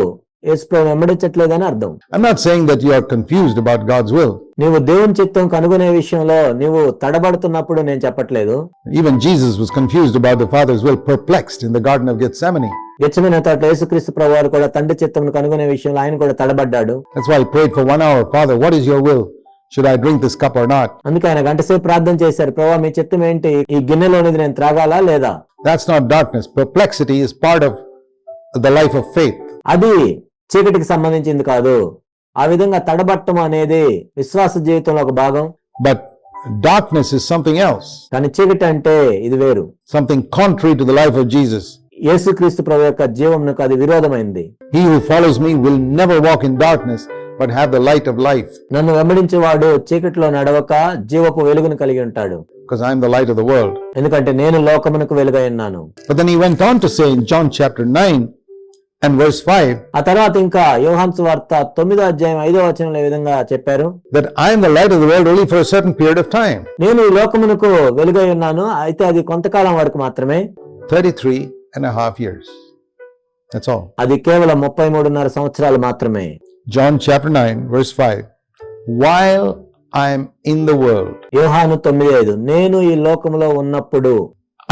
యేసు ప్రభువును వెంబడించట్లేదని అర్థం. I'm not saying that you are confused about God's will. నీవు దేవుని చిత్తం కనుగొనే విషయంలో నీవు తడబడుతున్నప్పుడు నేను చెప్పట్లేదు. Even Jesus was confused about the Father's will, perplexed in the Garden of Gethsemane. Gethsemane తోటలో యేసుక్రీస్తు ప్రభువారు కూడా తండ్రి చిత్తమును కనుగొనే విషయంలో ఆయన కూడా తడబడ్డాడు. That's why he prayed for 1 hour. Father, what is your will? Should I drink this cup or not? అందుకే ఆయన గంటసేపు ప్రార్థన చేశారు, ప్రభువా మీ చిత్తం ఏంటి, ఈ గిన్నెలోనిది నేను త్రాగాలా లేదా? That's not darkness. Perplexity is part of the life of faith. అది చీకటికి సంబంధించింది కాదు. ఆ విధంగా తడబట్టం అనేది విశ్వాస జీవితంలో ఒక భాగం. But darkness is something else, కానీ చీకటి అంటే ఇది వేరు. something contrary to the life of Jesus. యేసుక్రీస్తు ప్రభు యొక్క జీవమునకు అది విరోధమైంది. He who follows me will never walk in darkness, but have the light of life. నన్ను వెంబడించేవాడు చీకటిలో నడవక జీవపు వెలుగును కలిగి ఉంటాడు. Because I am the light of the world. ఎందుకంటే నేను లోకమునకు వెలుగై ఉన్నాను. But then he went on to say in John chapter 9 and verse 5, ఆ తర్వాత ఇంకా యోహాను సువార్త 9వ అధ్యాయం 5వ వచనంలో ఈ విధంగా చెప్పారు, that I am the light of the world only for a certain period of time. నేను ఈ లోకమునకు వెలుగై ఉన్నాను, అయితే అది కొంతకాలం వరకు మాత్రమే. 33.5 years. That's all. అది కేవలం 33.5 సంవత్సరాలు మాత్రమే. John chapter 9 verse 5, while I am in the world, యోహాను 9:5, నేను ఈ లోకములో ఉన్నప్పుడు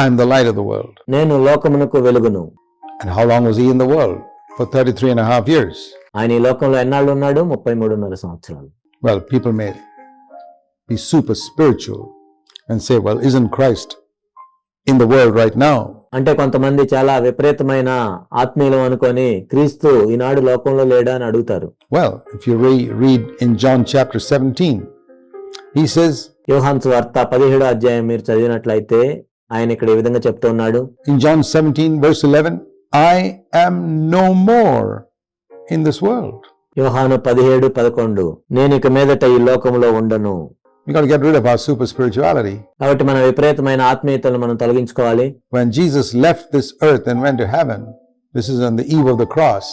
I am the light of the world. నేను లోకమునకు వెలుగును. And how long was he in the world? for 33 and a half years. ఆయన ఈ లోకంలో ఎన్నాళ్ళు ఉన్నాడు? 33.5 సంవత్సరాలు. Well, people may be super spiritual and say, well, isn't Christ in the world right now? అంటే కొంతమంది చాలా విపరీతమైన ఆత్మీయులు అనుకొని క్రీస్తు ఈనాడు లోకంలో లేడా అని అడుగుతారు. Well, if you read in John chapter 17, he says, యోహాను సువార్త 17వ అధ్యాయం మీరు చదివినట్లయితే ఆయన ఇక్కడ ఈ విధంగా చెప్తున్నాడు. in John 17 verse 11, I am no more in this world. యోహాను 17:11 నేను ఇక మీదట ఈ లోకంలో ఉండను. We got to get rid of our super spirituality. కాబట్టి మన విపరీతమైన ఆత్మీయతలను మనం తొలగించుకోవాలి. When Jesus left this earth and went to heaven, this is on the eve of the cross,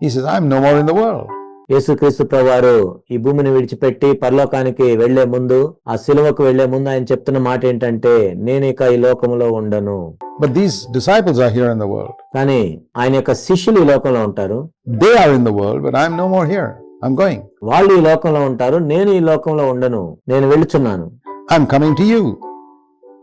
he says, I am no more in the world. యేసుక్రీస్తు ప్రభువారు ఈ భూమిని విడిచిపెట్టి పరలోకానికి వెళ్లే ముందు, ఆ సిలువకు వెళ్లే ముందు ఆయన చెప్తున్న మాట ఏంటంటే, నేను ఇక ఈ లోకంలో ఉండను. But these disciples are here in the world. కానీ ఆయన యొక్క శిష్యులు ఈ లోకంలో ఉంటారు. They are in the world, but I am no more here. I'm going. వాళ్ళు ఈ లోకంలో ఉంటారు, నేను ఈ లోకంలో ఉండను, నేను వెళుచున్నాను. I'm coming to you.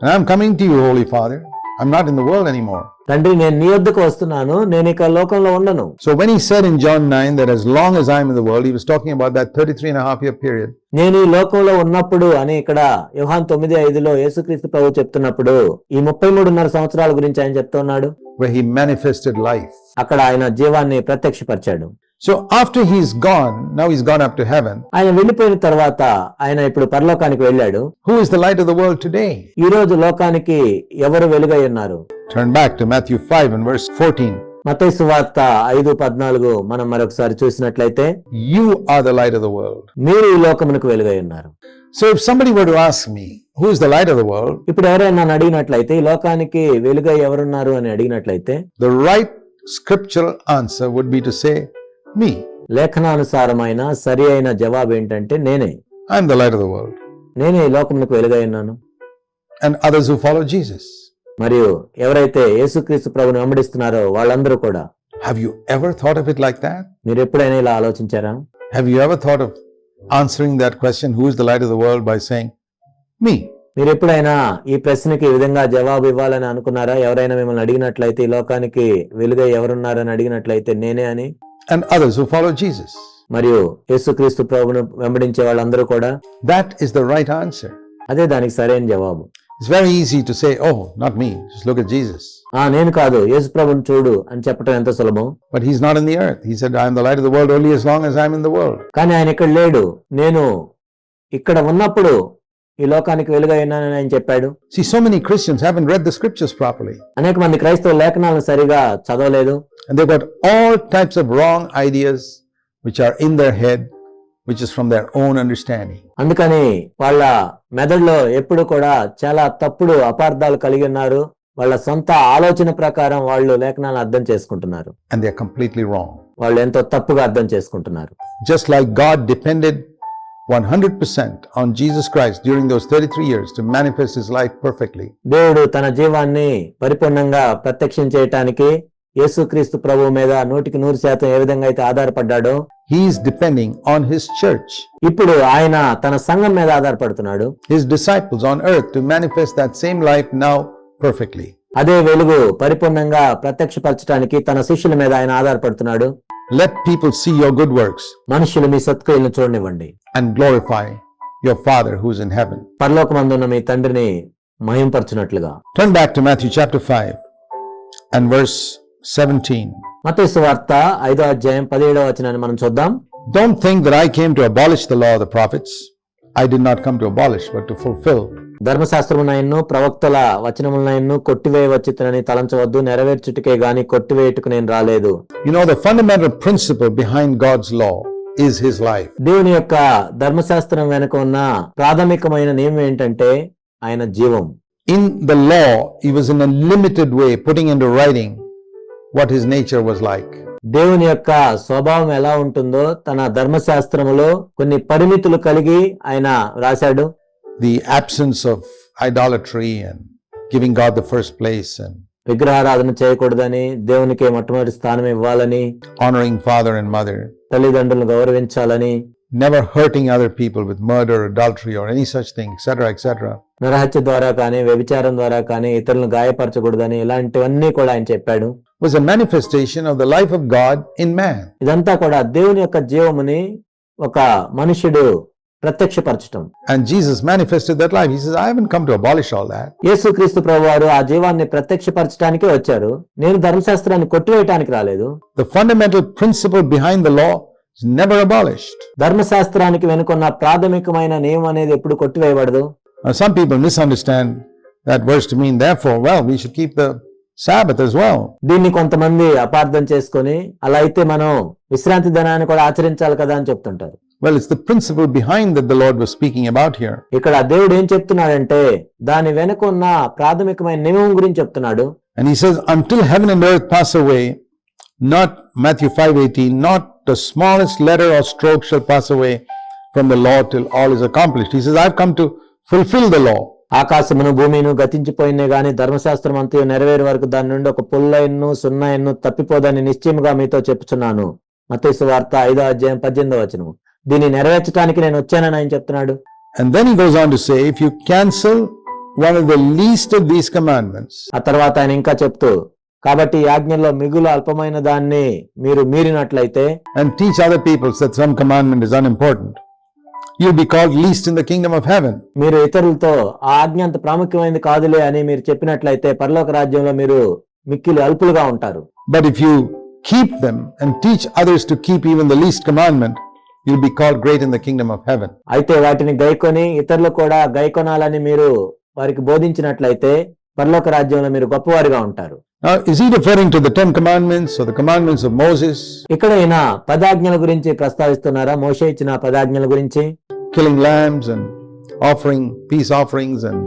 And I'm coming to you, Holy Father. I'm not in the world anymore. తండ్రి, నేను నీ వద్దకు వస్తున్నాను, నేను ఇక లోకంలో ఉండను. So when he said in John 9 that as long as I'm in the world, he was talking about that 33 and a half year period. నేను ఈ లోకంలో ఉన్నప్పుడు అని ఇక్కడ యోహాను 9:5 యేసుక్రీస్తు ప్రభువు చెప్తున్నప్పుడు ఈ 33.5 సంవత్సరాల గురించి ఆయన చెప్తున్నాడు. Where he manifested life. అక్కడ ఆయన జీవాన్ని ప్రత్యక్షపరిచాడు. So after he's gone, now he's gone up to heaven. ఆయన వెళ్ళిపోయిన తర్వాత ఆయన ఇప్పుడు పరలోకానికి వెళ్ళాడు. Who is the light of the world today? ఈ రోజు లోకానికి ఎవరు వెలుగై ఉన్నారు? Turn back to Matthew 5 and verse 14. మత్తయి సువార్త 5:14 మనం మరొకసారి చూసినట్లయితే, You are the light of the world. మీరు ఈ లోకమునకు వెలుగై ఉన్నారు. So if somebody were to ask me, who is the light of the world? ఇప్పుడు ఎవరైనా నన్ను అడిగినట్లయితే, ఈ లోకానికి వెలుగై ఎవరున్నారు అని అడిగినట్లయితే, The right scriptural answer would be to say, me. లేఖనానుసారమైన సరి అయిన జవాబు ఏంటంటే, నేనే. I'm the light of the world. నేనే ఈ లోకమునకు వెలుగై ఉన్నాను. And others who follow Jesus. మరియు ఎవరైతే యేసుక్రీస్తు ప్రభువుని వెంబడిస్తున్నారో వాళ్ళందరూ కూడా. Have you ever thought of it like that? మీరు ఎప్పుడైనా ఇలా ఆలోచించారా? Have you ever thought of answering that question, who is the light of the world, by saying, me? మీరు ఎప్పుడైనా ఈ ప్రశ్నకి ఈ విధంగా జవాబు ఇవ్వాలని అనుకున్నారా? ఎవరైనా మిమ్మల్ని అడిగినట్లయితే, ఈ లోకానికి వెలుగై ఎవరున్నారని అడిగినట్లయితే, నేనే అని. And others who follow Jesus. మరియు యేసుక్రీస్తు ప్రభువును వెంబడించే వాళ్ళందరూ కూడా. That is the right answer. అదే దానికి సరైన జవాబు. It's very easy to say, oh, not me, just look at Jesus. నేను కాదు, యేసు ప్రభువుని చూడు అని చెప్పడం ఎంత సులభం. But he's not in the earth. He said, I am the light of the world only as long as I'm in the world. కానీ ఆయన ఇక్కడ లేడు, నేను ఇక్కడ ఉన్నప్పుడు ఈ లోకానికి వెలుగై ఉన్నానని ఆయన చెప్పాడు. See, so many Christians haven't read the scriptures properly. అనేక మంది క్రైస్తవ లేఖనాలను సరిగా చదవలేదు. And they've got all types of wrong ideas which are in their head, which is from their own understanding. అందుకని వాళ్ళ మెదడులో ఎప్పుడు కూడా చాలా తప్పుడు అపార్థాలు కలిగి ఉన్నారు. వాళ్ళ సొంత ఆలోచన ప్రకారం వాళ్ళు లేఖనాలను అర్థం చేసుకుంటున్నారు. And they're completely wrong. వాళ్ళు ఎంతో తప్పుగా అర్థం చేసుకుంటున్నారు. Just like God depended 100% on Jesus Christ during those 33 years to manifest his life perfectly. దేవుడు తన జీవాన్ని పరిపూర్ణంగా ప్రత్యక్షం చేయటానికి యేసుక్రీస్తు ప్రభువు మీద 100% ఏ విధంగా అయితే ఆధారపడ్డాడో, he is depending on his church, ఇప్పుడు ఆయన తన సంఘం మీద ఆధారపడుతున్నాడు. his disciples on earth, to manifest that same life now perfectly. అదే వెలుగు పరిపూర్ణంగా ప్రత్యక్షపరచడానికి తన శిష్యుల మీద ఆయన ఆధారపడుతున్నాడు. Let people see your good works మనుషులు మీ సత్క్రియలను చూడనివ్వండి. and glorify your Father who is in heaven. పరలోకమందున్న మీ తండ్రిని మహింపరచునట్లుగా. Turn back to Matthew chapter 5 and verse 17. మత్తయి సువార్త 5వ అధ్యాయం 17వ వచనాన్ని మనం చూద్దాం. Don't think that I came to abolish the law of the prophets. I did not come to abolish, but to fulfill. ధర్మశాస్త్రమునైను ప్రవక్తల వచనములైను కొట్టివేయవచ్చునని తలంచవద్దు, నెరవేర్చుటకే గాని కొట్టివేయుటకు నేను రాలేదు. You know, the fundamental principle behind God's law is his life. దేవుని యొక్క ధర్మశాస్త్రం వెనుక ఉన్న ప్రాథమికమైన నియమం ఏంటంటే ఆయన జీవం. In the law, he was in a limited way putting into writing what his nature was like. దేవుని యొక్క స్వభావం ఎలా ఉంటుందో తన ధర్మశాస్త్రములో కొన్ని పరిమితులు కలిగి ఆయన రాశాడు. The absence of idolatry and giving God the first place and విగ్రహారాధన చేయకూడదని, దేవునికి మొట్టమొదటి స్థానం ఇవ్వాలని, honoring father and mother, తల్లిదండ్రులను గౌరవించాలని, never hurting other people with murder, adultery, or any such thing, etc., etc. నరహత్య ద్వారా కానీ వ్యభిచారం ద్వారా కానీ ఇతరులను గాయపరచకూడదని ఇలాంటివన్నీ కూడా ఆయన చెప్పాడు. Was a manifestation of the life of God in man. ఇదంతా కూడా దేవుని యొక్క జీవముని ఒక మనుష్యుడు ప్రత్యక్షపరచటం. And Jesus manifested that life. He says, I haven't come to abolish all that. యేసుక్రీస్తు ప్రభువారు ఆ జీవాన్ని ప్రత్యక్షపరచడానికే వచ్చారు. నేను ధర్మశాస్త్రాన్ని కొట్టివేయటానికి రాలేదు. The fundamental principle behind the law is never abolished. ధర్మశాస్త్రానికి వెనుకున్న ప్రాథమికమైన నియమం అనేది ఎప్పుడు కొట్టివేయబడదు. Now, some people misunderstand that verse to mean, therefore, well, we should keep the Sabbath as well. దీన్ని కొంతమంది అపార్థం చేసుకొని అలా అయితే మనం విశ్రాంతి దినాన్ని కూడా ఆచరించాలి కదా అని చెప్తుంటారు. Well, it's the principle behind that the Lord was speaking about here. ఇక్కడ దేవుడు ఏం చెప్తున్నాడంటే దాని వెనుక ఉన్న ప్రాథమికమైన నియమం గురించి చెప్తున్నాడు. And he says, until heaven and earth pass away, not Matthew 5:18, not the smallest letter or stroke shall pass away from the law till all is accomplished. He says, I've come to fulfill the law. ఆకాశమును భూమిను గతించిపోయినే గాని ధర్మశాస్త్రం అంతయు నెరవేరు వరకు దాని నుండి ఒక పుల్లయన్ను సున్నయన్ను తప్పిపోదని నిశ్చయముగా మీతో చెప్పుచున్నాను. మత్తయి సువార్త 5వ అధ్యాయం 18వ వచనం. దీన్ని నెరవేర్చడానికి నేను వచ్చానని ఆయన చెప్తున్నాడు. And then he goes on to say, if you cancel one of the least of these commandments, ఆ తర్వాత ఆయన ఇంకా చెప్తూ కాబట్టి ఈ ఆజ్ఞల్లో మిగులు అల్పమైన దాన్ని మీరు మీరినట్లయితే and teach other people that some commandment is unimportant, you'll be called least in the kingdom of heaven. మీరు ఇతరులతో ఆ ఆజ్ఞ అంత ప్రాముఖ్యమైనది కాదులే అని మీరు చెప్పినట్లయితే పరలోక రాజ్యంలో మీరు మిక్కిలి అల్పులుగా ఉంటారు. But if you keep them and teach others to keep even the least commandment, you'll be called great in the kingdom of heaven. అయితే వాటిని గైకొని ఇతరులు కూడా గైకొనాలని మీరు వారికి బోధించినట్లయితే పరలోక రాజ్యంలో మీరు గొప్పవారిగా ఉంటారు. Now, is he referring to the 10 commandments or the commandments of Moses? ఇక్కడ ఈయన పదాజ్ఞల గురించి ప్రస్తావిస్తున్నారా? మోషే ఇచ్చిన పదాజ్ఞల గురించి? Killing lambs and offering peace offerings and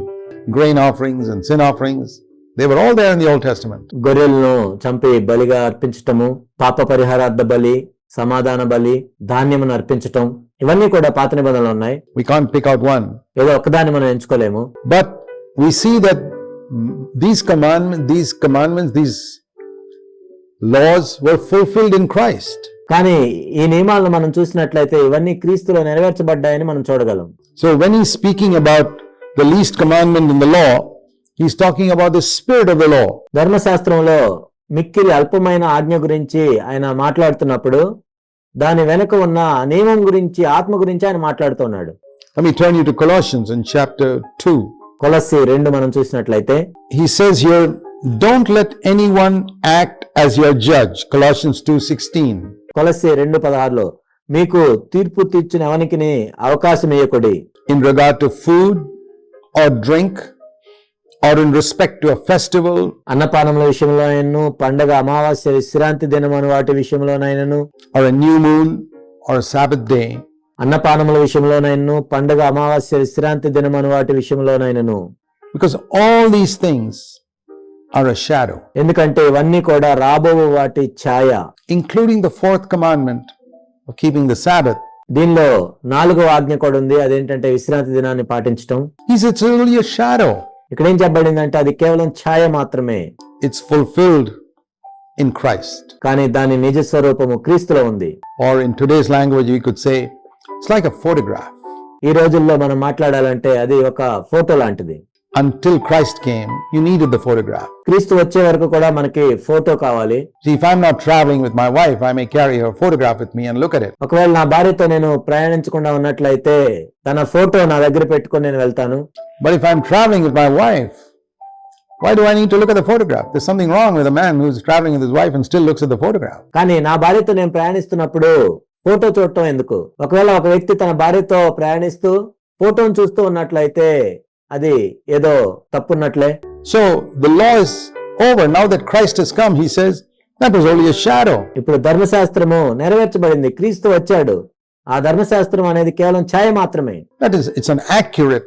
grain offerings and sin offerings. They were all there in the Old Testament. గొర్రెలను చంపి బలిగా అర్పించటము, పాప పరిహారార్థ బలి, సమాధాన బలి, ధాన్యమును అర్పించటం, ఇవన్నీ కూడా పాత నిబంధనలు ఉన్నాయి. We can't pick out one. ఏదో ఒక్కదాన్ని మనం ఎంచుకోలేము. But we see that these commandments, these laws were fulfilled in Christ. కానీ ఈ నియమాలను మనం చూసినట్లయితే ఇవన్నీ క్రీస్తులో నెరవేర్చబడ్డాయని మనం చూడగలం. So when he's speaking about the least commandment in the law, he's talking about the spirit of the law. ధర్మశాస్త్రంలో మిక్కిలి అల్పమైన ఆజ్ఞ గురించి ఆయన మాట్లాడుతున్నప్పుడు దాని వెనుక ఉన్న నియమం గురించి, ఆత్మ గురించి ఆయన మాట్లాడుతున్నాడు. Let me turn you to Colossians in chapter 2. కొలస్సీ 2 మనం చూసినట్లయితే He says here, don't let anyone act as your judge. Colossians 2:16. కొలస్సీ 2:16లో మీకు తీర్పు తీర్చిన ఎవనికిని అవకాశం ఇయ్యకుడి. In regard to food or drink or in respect to a festival, అన్నపానముల విషయంలోనైనను, పండగ, అమావాస్య, విశ్రాంతి దినమను వాటి విషయంలోనైనను, or a new moon or a Sabbath day, అన్నపానముల విషయంలోనైనను, పండగ, అమావాస్య, విశ్రాంతి దినమను వాటి విషయంలోనైనను. because all these things are a shadow, ఎందుకంటే ఇవన్నీ కూడా రాబో వాటి ఛాయ. including the 4th commandment of keeping the Sabbath. దీనిలో 4వ ఆజ్ఞ కూడా ఉంది, అదేంటంటే విశ్రాంతి దినాన్ని పాటించటం. He said it's only a shadow. ఇక్కడ ఏం చెప్పబడిందంటే అది కేవలం ఛాయ మాత్రమే. It's fulfilled in Christ. కానీ దాని నిజ స్వరూపము క్రీస్తులో ఉంది. Or in today's language we could say it's like a photograph. ఈ రోజుల్లో మనం మాట్లాడాలంటే అది ఒక ఫోటో లాంటిది. Until Christ came, you needed the photograph. క్రీస్తు వచ్చే వరకు కూడా మనకి ఫోటో కావాలి. See, if I'm not traveling with my wife, I may carry her photograph with me and look at it. ఒకవేళ నా భార్యతో నేను ప్రయాణించకుండా ఉన్నట్లయితే తన ఫోటో నా దగ్గర పెట్టుకొని నేను వెళ్తాను. But if I'm traveling with my wife, why do I need to look at the photograph? There's something wrong with a man who's traveling with his wife and still looks at the photograph. కానీ నా భార్యతో నేను ప్రయాణిస్తున్నప్పుడు ఫోటో చూడటం ఎందుకు? ఒకవేళ ఒక వ్యక్తి తన భార్యతో ప్రయాణిస్తూ ఫోటోను చూస్తూ ఉన్నట్లయితే అది ఏదో తప్పున్నట్లే. So the law is over. Now that Christ has come, he says, that was only a shadow. ఇప్పుడు ధర్మశాస్త్రము నెరవేర్చబడింది, క్రీస్తు వచ్చాడు. ఆ ధర్మశాస్త్రం అనేది కేవలం ఛాయ మాత్రమే. That is, it's an accurate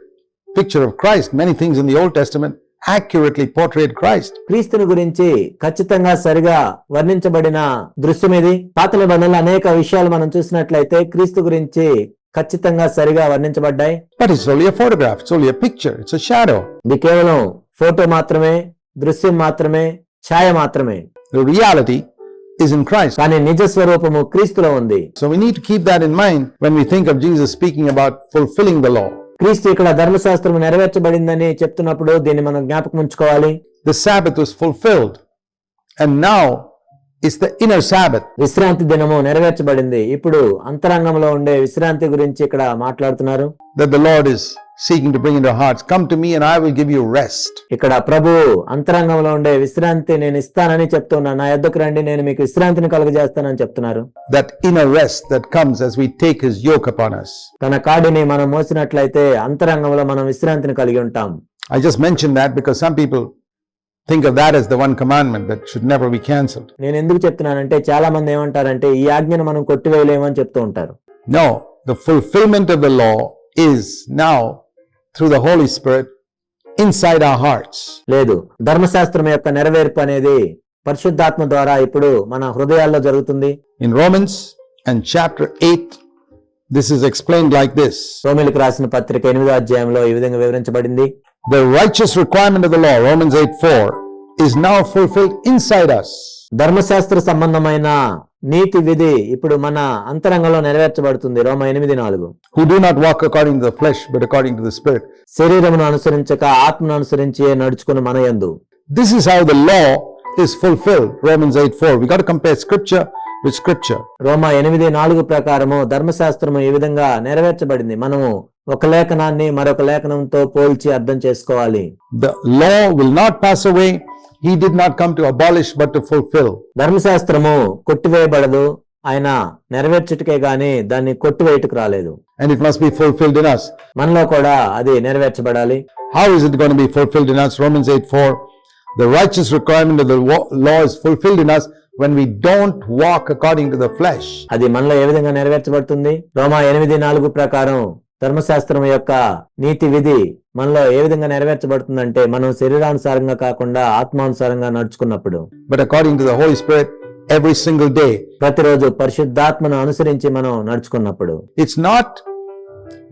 picture of Christ. Many things in the Old Testament accurately portrayed Christ. క్రీస్తుని గురించి ఖచ్చితంగా సరిగా వర్ణించబడిన దృశ్యం ఇది. పాత నిబంధనలో అనేక విషయాలు మనం చూసినట్లయితే క్రీస్తు గురించి ఖచ్చితంగా సరిగా వర్ణించబడ్డాయి. But it's only a photograph. It's only a picture. It's a shadow. ఇది కేవలం ఫోటో మాత్రమే, దృశ్యం మాత్రమే, ఛాయ మాత్రమే. The reality is in Christ. కానీ నిజ స్వరూపము క్రీస్తులో ఉంది. So we need to keep that in mind when we think of Jesus speaking about fulfilling the law. క్రీస్తు ఇక్కడ ధర్మశాస్త్రం నెరవేర్చబడిందని చెప్తున్నప్పుడు దీన్ని మనం జ్ఞాపకం ఉంచుకోవాలి. The Sabbath was fulfilled, and now it's the inner Sabbath. విశ్రాంతి దినము నెరవేర్చబడింది. ఇప్పుడు అంతరంగంలో ఉండే విశ్రాంతి గురించి ఇక్కడ మాట్లాడుతున్నారు. That the Lord is seeking to bring into our hearts. Come to me and I will give you rest. ఇక్కడ ప్రభు అంతరంగంలో ఉండే విశ్రాంతి నేను ఇస్తానని చెప్తున్నా. నా యొద్దకు రండి, నేను మీకు విశ్రాంతిని కలుగజేస్తానని చెప్తున్నారు. That inner rest that comes as we take his yoke upon us. తన కాడిని మనం మోసినట్లయితే అంతరంగంలో మనం విశ్రాంతిని కలిగి ఉంటాం. I just mentioned that because some people think of that as the one commandment that should never be cancelled. నేను ఎందుకు చెప్తున్నానంటే చాలా మంది ఏమంటారంటే ఈ ఆజ్ఞను మనం కొట్టివేయలేమని చెప్తూ ఉంటారు. No, the fulfillment of the law is now through the Holy Spirit inside our hearts. లేదు, ధర్మశాస్త్రం యొక్క నెరవేర్పు అనేది పరిశుద్ధాత్మ ద్వారా ఇప్పుడు మన హృదయాల్లో జరుగుతుంది. In Romans and chapter 8, this is explained like this. రోమీయులకు రాసిన పత్రిక 8వ అధ్యాయంలో ఈ విధంగా వివరించబడింది. The righteous requirement of the law, Romans 8:4, is now fulfilled inside us. ధర్మశాస్త్ర సంబంధమైన నీతి విధి ఇప్పుడు మన అంతరంగంలో నెరవేర్చబడుతుంది. రోమ 8:4. Who do not walk according to the flesh, but according to the Spirit. శరీరమును అనుసరించక ఆత్మను అనుసరించి నడుచుకుని మన యందు. This is how the law is fulfilled, Romans 8:4. We got to compare scripture with scripture. రోమ 8:4 ప్రకారము ధర్మశాస్త్రము ఈ విధంగా నెరవేర్చబడింది. మనము ఒక లేఖనాన్ని మరొక లేఖనంతో పోల్చి అర్థం చేసుకోవాలి. The law will not pass away. He did not come to abolish but to fulfill. ధర్మశాస్త్రము కొట్టివేయబడదు, ఆయన నెరవేర్చుటకే గాని దాన్ని కొట్టివేయటకు రాలేదు. And it must be fulfilled in us. మనలో కూడా అది నెరవేర్చబడాలి. How is it going to be fulfilled in us? Romans 8:4. The righteous requirement of the law is fulfilled in us when we don't walk according to the flesh. అది మనలో ఏ విధంగా నెరవేర్చబడుతుంది? రోమా 8:4 ప్రకారం ధర్మశాస్త్రం యొక్క నీతి విధి మనలో ఏ విధంగా నెరవేర్చబడుతుందంటే మనం శరీరానుసారంగా కాకుండా ఆత్మానుసారంగా నడుచుకున్నప్పుడు. But according to the Holy Spirit, every single day. ప్రతిరోజు పరిశుద్ధాత్మను అనుసరించి మనం నడుచుకున్నప్పుడు. It's not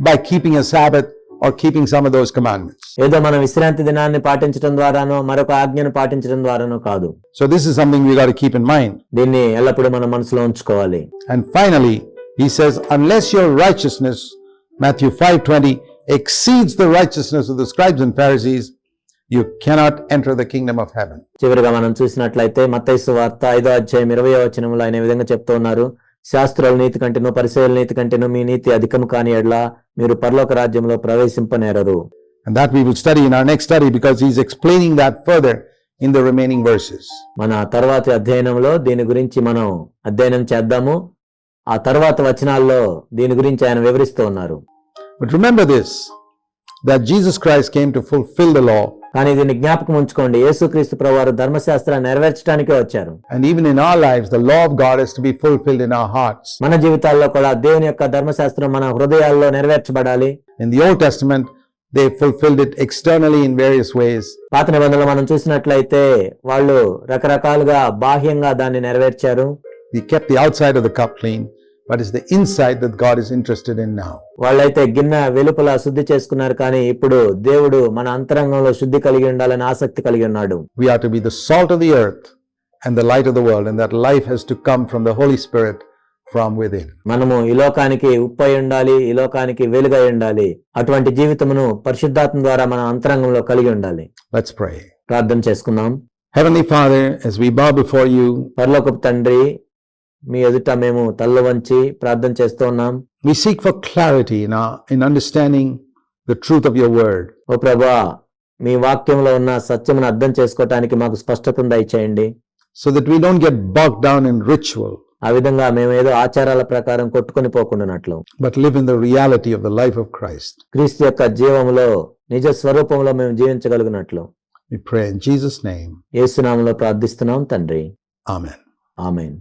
by keeping a Sabbath or keeping some of those commandments. ఏదో మనం విశ్రాంతి దినాన్ని పాటించడం ద్వారానో మరొక ఆజ్ఞను పాటించడం ద్వారానో కాదు. So this is something we got to keep in mind. దీన్ని ఎల్లప్పుడూ మన మనసులో ఉంచుకోవాలి. And finally, he says, unless your righteousness, Matthew 5:20, exceeds the righteousness of the scribes and Pharisees, you cannot enter the kingdom of heaven. చివరిగా మనం చూసినట్లయితే మత్తయి సువార్త 5వ అధ్యాయం 20వ వచనంలో ఆయన ఈ విధంగా చెప్తూ ఉన్నారు. శాస్త్రుల నీతి కంటేను పరిసయ్యుల నీతి కంటేను మీ నీతి అధికము కాని ఎడల మీరు పరలోక రాజ్యంలో ప్రవేశింపనేరరు. And that we will study in our next study because he's explaining that further in the remaining verses. మన తర్వాతి అధ్యయనంలో దీని గురించి మనం అధ్యయనం చేద్దాము. ఆ తర్వాత వచనాల్లో దీని గురించి ఆయన వివరిస్తూ ఉన్నారు. But remember this, that Jesus Christ came to fulfill the law. కానీ దీన్ని జ్ఞాపకం ఉంచుకోండి, యేసుక్రీస్తు ప్రభువారు ధర్మశాస్త్రాన్ని నెరవేర్చడానికే వచ్చారు. And even in our lives, the law of God is to be fulfilled in our hearts. మన జీవితాల్లో కూడా దేవుని యొక్క ధర్మశాస్త్రం మన హృదయాల్లో నెరవేర్చబడాలి. In the Old Testament, they fulfilled it externally in various ways. పాత నిబంధనలో మనం చూసినట్లయితే వాళ్ళు రకరకాలుగా బాహ్యంగా దాన్ని నెరవేర్చారు. They kept the outside of the cup clean, but it's the inside that God is interested in now. వాళ్ళైతే గిన్నె వెలుపల శుద్ధి చేసుకున్నారు, కానీ ఇప్పుడు దేవుడు మన అంతరంగంలో శుద్ధి కలిగి ఉండాలని ఆసక్తి కలిగి ఉన్నాడు. We are to be the salt of the earth and the light of the world, and that life has to come from the Holy Spirit from within. మనము ఈ లోకానికి ఉప్పై ఉండాలి, ఈ లోకానికి వెలుగై ఉండాలి. అటువంటి జీవితమును పరిశుద్ధాత్మ ద్వారా మన అంతరంగంలో కలిగి ఉండాలి. Let's pray. ప్రార్థన చేసుకుందాం. Heavenly Father, as we bow before you, పరలోకపు తండ్రి, మీ ఎదుట మేము తల్ల వంచి ప్రార్థన చేస్తూ ఉన్నాం. we seek for clarity in understanding the truth of your word. ఓ ప్రభువా, మీ వాక్యంలో ఉన్న సత్యమును అర్థం చేసుకోవటానికి మాకు స్పష్టతను దయచేయండి. So that we don't get bogged down in ritual, ఆ విధంగా మేము ఏదో ఆచారాల ప్రకారం కొట్టుకొని పోకుండానట్లు, but live in the reality of the life of Christ. క్రీస్తు యొక్క జీవములో నిజ స్వరూపంలో మేము జీవించగలిగినట్లు We pray in Jesus' name. యేసు నామములో ప్రార్థిస్తున్నాం తండ్రి. Amen. ఆమేన్.